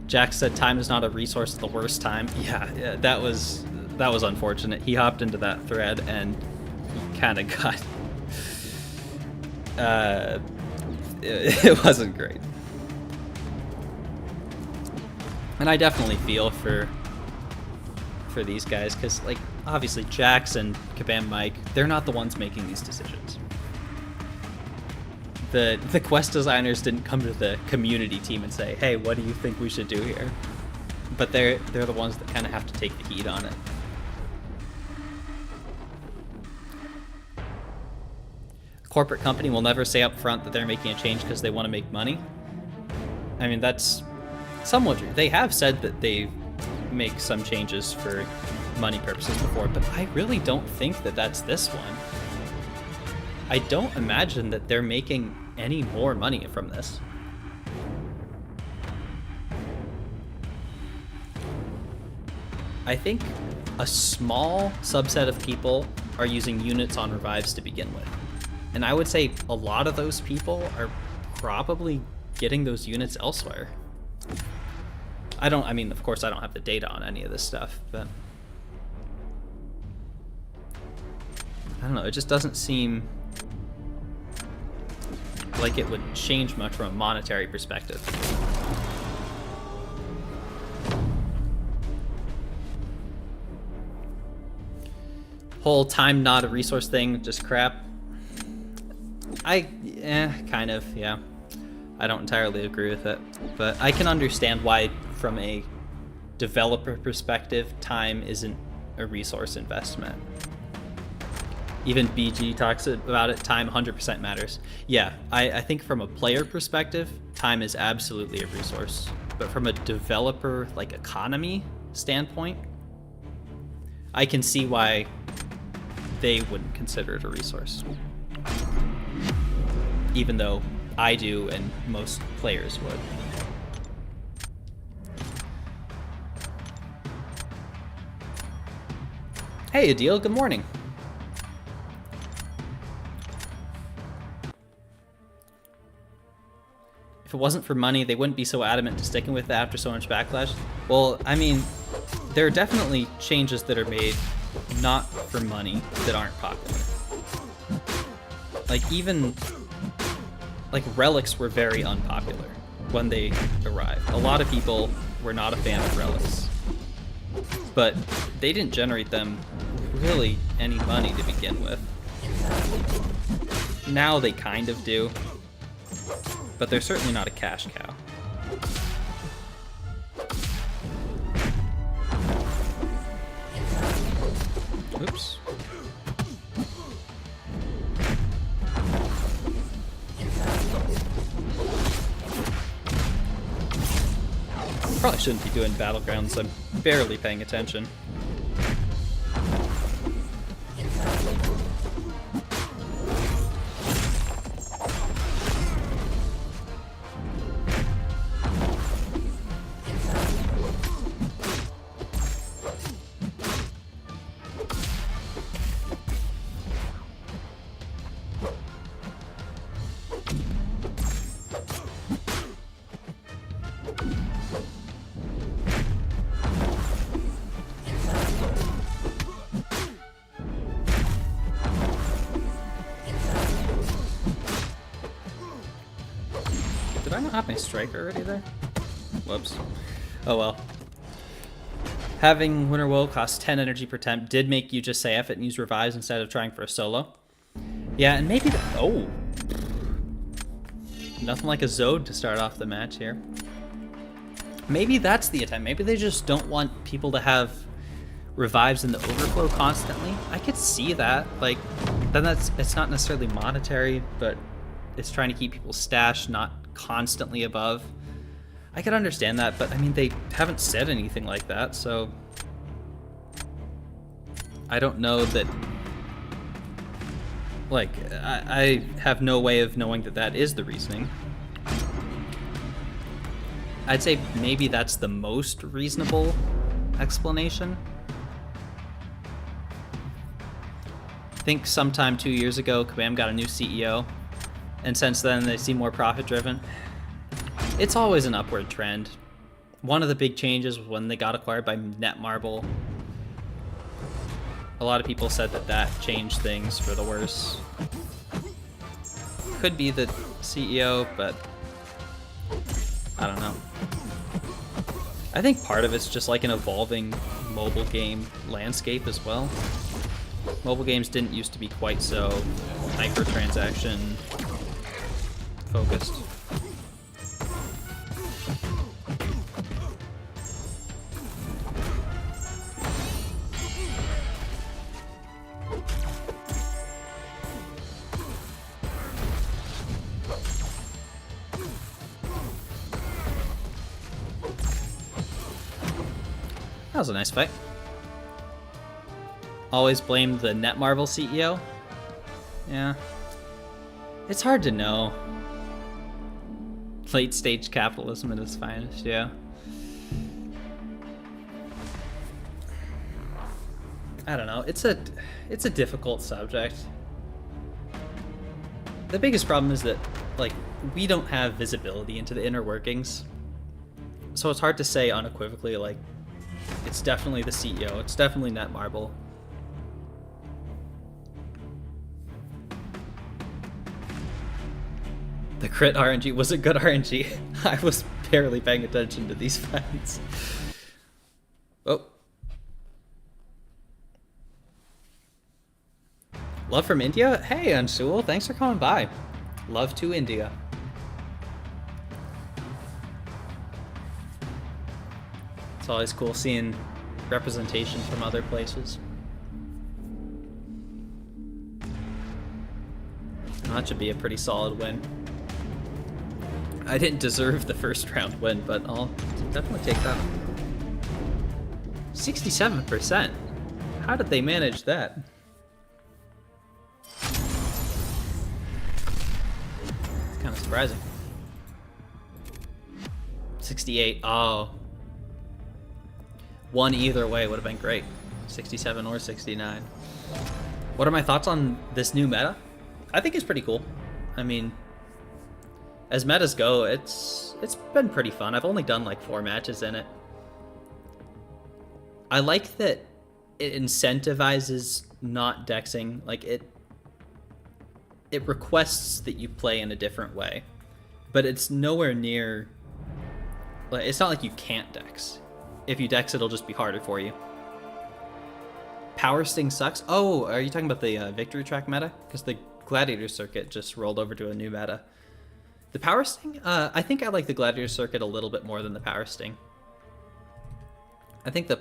Jack said time is not a resource at the worst time. Yeah, that was unfortunate. He hopped into that thread and he kind of got it wasn't great. And I definitely feel for these guys, because obviously Jax and Kabam Mike, they're not the ones making these decisions. The quest designers didn't come to the community team and say, hey, what do you think we should do here? But they're the ones that kind of have to take the heat on it. A corporate company will never say up front that they're making a change because they want to make money. That's somewhat true. They have said that they make some changes for money purposes before, but I really don't think that that's this one. I don't imagine that they're making any more money from this. I think a small subset of people are using units on revives to begin with. And I would say a lot of those people are probably getting those units elsewhere. Of course I don't have the data on any of this stuff, but I don't know, it just doesn't seem like it would change much from a monetary perspective. Whole time not a resource thing, just crap. Kind of, yeah. I don't entirely agree with it, but I can understand why, from a developer perspective, time isn't a resource investment. Even BG talks about it, time 100% matters. Yeah, I think from a player perspective, time is absolutely a resource. But from a developer, economy standpoint, I can see why they wouldn't consider it a resource. Even though I do and most players would. Hey, Adil, good morning. If it wasn't for money, they wouldn't be so adamant to sticking with it after so much backlash. Well, there are definitely changes that are made not for money that aren't popular. Relics were very unpopular when they arrived. A lot of people were not a fan of relics, but they didn't generate them really any money to begin with. Now they kind of do, but they're certainly not a cash cow. Oops. Probably shouldn't be doing Battlegrounds, I'm barely paying attention. Did I not have my striker already there? Whoops. Oh well. Having Winter Woe cost 10 energy per temp did make you just say F it and use revives instead of trying for a solo. Yeah, and maybe the... Oh! Nothing like a Zode to start off the match here. Maybe that's the attempt. Maybe they just don't want people to have revives in the overflow constantly. I could see that. Like, then it's not necessarily monetary, but it's trying to keep people stashed, not constantly above. I could understand that, but I mean, they haven't said anything like that, so I don't know that, like, I have no way of knowing that that is the reasoning. I'd say maybe that's the most reasonable explanation. I think sometime 2 years ago, Kabam got a new CEO, and since then they seem more profit-driven. It's always an upward trend. One of the big changes was when they got acquired by Netmarble. A lot of people said that that changed things for the worse. Could be the CEO, but I don't know. I think part of it's just like an evolving mobile game landscape as well. Mobile games didn't used to be quite so microtransaction focused. That was a nice fight. Always blame the Netmarble CEO. Yeah. It's hard to know. Late stage capitalism at its finest, yeah. I don't know. It's a difficult subject. The biggest problem is that, like, we don't have visibility into the inner workings. So it's hard to say unequivocally, like, it's definitely the CEO, it's definitely Netmarble. The crit RNG was a good RNG. I was barely paying attention to these fights. Oh. Love from India? Hey, Anshul, thanks for coming by. Love to India. It's always cool seeing representation from other places. That should be a pretty solid win. I didn't deserve the first round win, but I'll definitely take that. 67%. How did they manage that? It's kind of surprising. 68. Oh. One either way would have been great. 67 or 69. What are my thoughts on this new meta? I think it's pretty cool. I mean, as metas go, it's been pretty fun. I've only done like 4 matches in it. I like that it incentivizes not dexing. Like it requests that you play in a different way, but it's nowhere near. Like, it's not like you can't dex. If you dex, it'll just be harder for you. Power Sting sucks. Oh, are you talking about the Victory Track meta? Because the Gladiator Circuit just rolled over to a new meta. The Power Sting? I think I like the Gladiator Circuit a little bit more than the Power Sting. I think the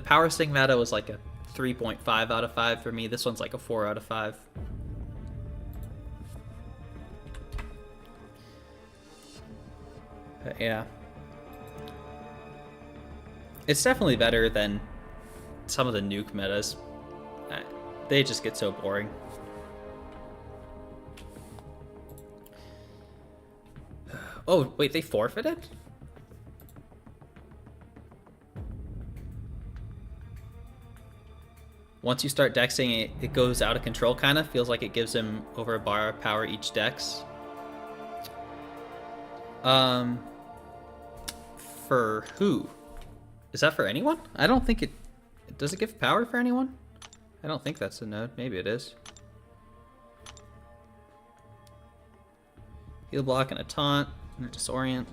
Power Sting meta was like a 3.5 out of 5 for me. This one's like a 4 out of 5. Yeah. It's definitely better than some of the nuke metas. They just get so boring. Oh, wait, they forfeited? Once you start dexing, it goes out of control, kind of. Feels like it gives him over a bar of power each dex. For who? Is that for anyone? I don't think it... Does it give power for anyone? I don't think that's a node. Maybe it is. Heal block and a taunt. And a disorient.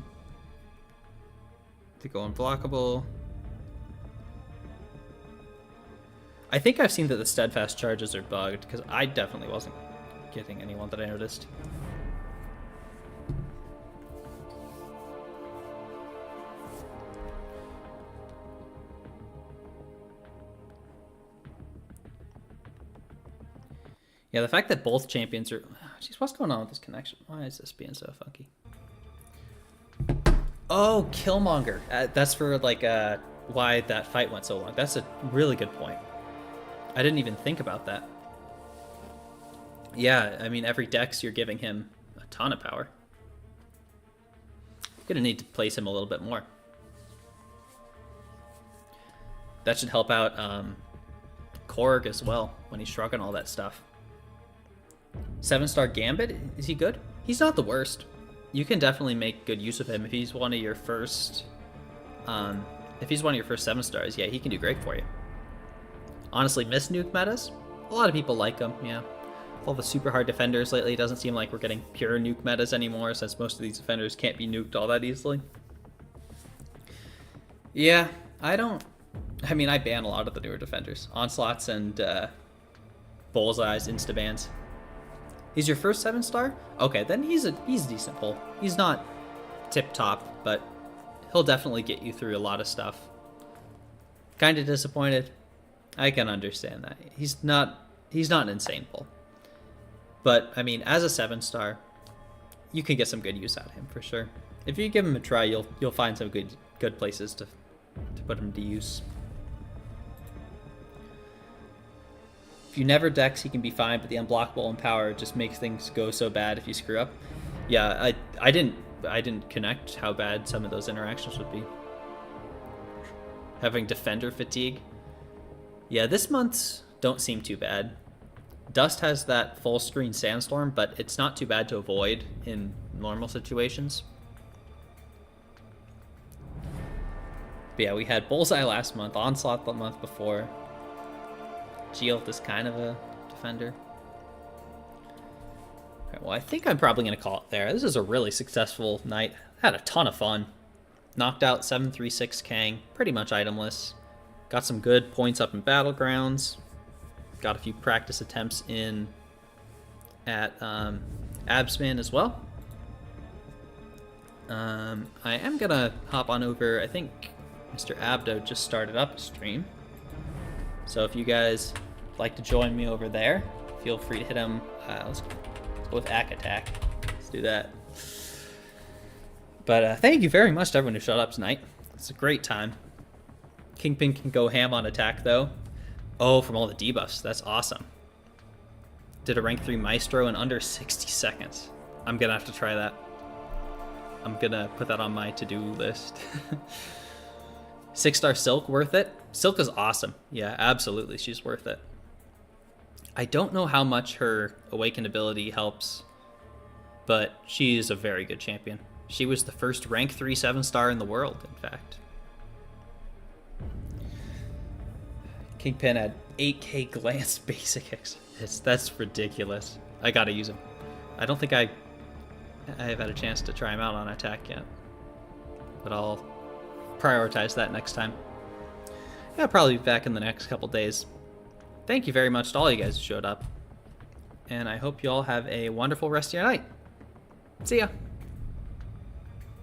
To go unblockable. I think I've seen that the steadfast charges are bugged, because I definitely wasn't getting anyone that I noticed. Yeah, the fact that both champions are... Jeez, what's going on with this connection? Why is this being so funky? Oh, Killmonger. That's for, like, why that fight went so long. That's a really good point. I didn't even think about that. Yeah, I mean, every dex you're giving him a ton of power. You're gonna need to place him a little bit more. That should help out Korg as well, when he's shrugging all that stuff. 7-star Gambit, is he good? He's not the worst. You can definitely make good use of him if he's one of your first... if he's one of your first 7 stars, yeah, he can do great for you. Honestly, miss nuke metas? A lot of people like them, yeah. All the super hard defenders lately, it doesn't seem like we're getting pure nuke metas anymore, since most of these defenders can't be nuked all that easily. Yeah, I mean, I ban a lot of the newer defenders. Onslaughts and Bullseyes, instabans. He's your first 7-star? Okay, then he's a decent pull. He's not tip-top, but he'll definitely get you through a lot of stuff. Kinda disappointed. I can understand that. He's not an insane pull. But, I mean, as a 7-star, you can get some good use out of him, for sure. If you give him a try, you'll find some good places to put him to use. If you never dex, he can be fine, but the unblockable and power just makes things go so bad if you screw up. Yeah, I didn't connect how bad some of those interactions would be. Having defender fatigue. Yeah, this month's don't seem too bad. Dust has that full screen sandstorm, but it's not too bad to avoid in normal situations. But yeah, we had Bullseye last month, Onslaught the month before. Geolt is kind of a defender. Alright, well, I think I'm probably going to call it there. This is a really successful night. Had a ton of fun. Knocked out 736 Kang, pretty much itemless. Got some good points up in Battlegrounds. Got a few practice attempts in at Absman as well. I am going to hop on over. I think Mr. Abdo just started up a stream. So if you guys like to join me over there, feel free to hit him. Let's go with Ack Attack. Let's do that. But thank you very much to everyone who showed up tonight. It's a great time. Kingpin can go ham on attack, though. Oh, from all the debuffs. That's awesome. Did a rank 3 Maestro in under 60 seconds. I'm going to have to try that. I'm going to put that on my to-do list. 6-star Silk, worth it? Silk is awesome. Yeah, absolutely. She's worth it. I don't know how much her Awakened ability helps, but she is a very good champion. She was the first rank 3 7-star in the world, in fact. Kingpin had 8k glance basic X. That's ridiculous. I gotta use him. I don't think I have had a chance to try him out on attack yet, but I'll prioritize that next time. I'll probably be back in the next couple days. thank you very much to all you guys who showed up. And I hope you all have a wonderful rest of your night. See ya.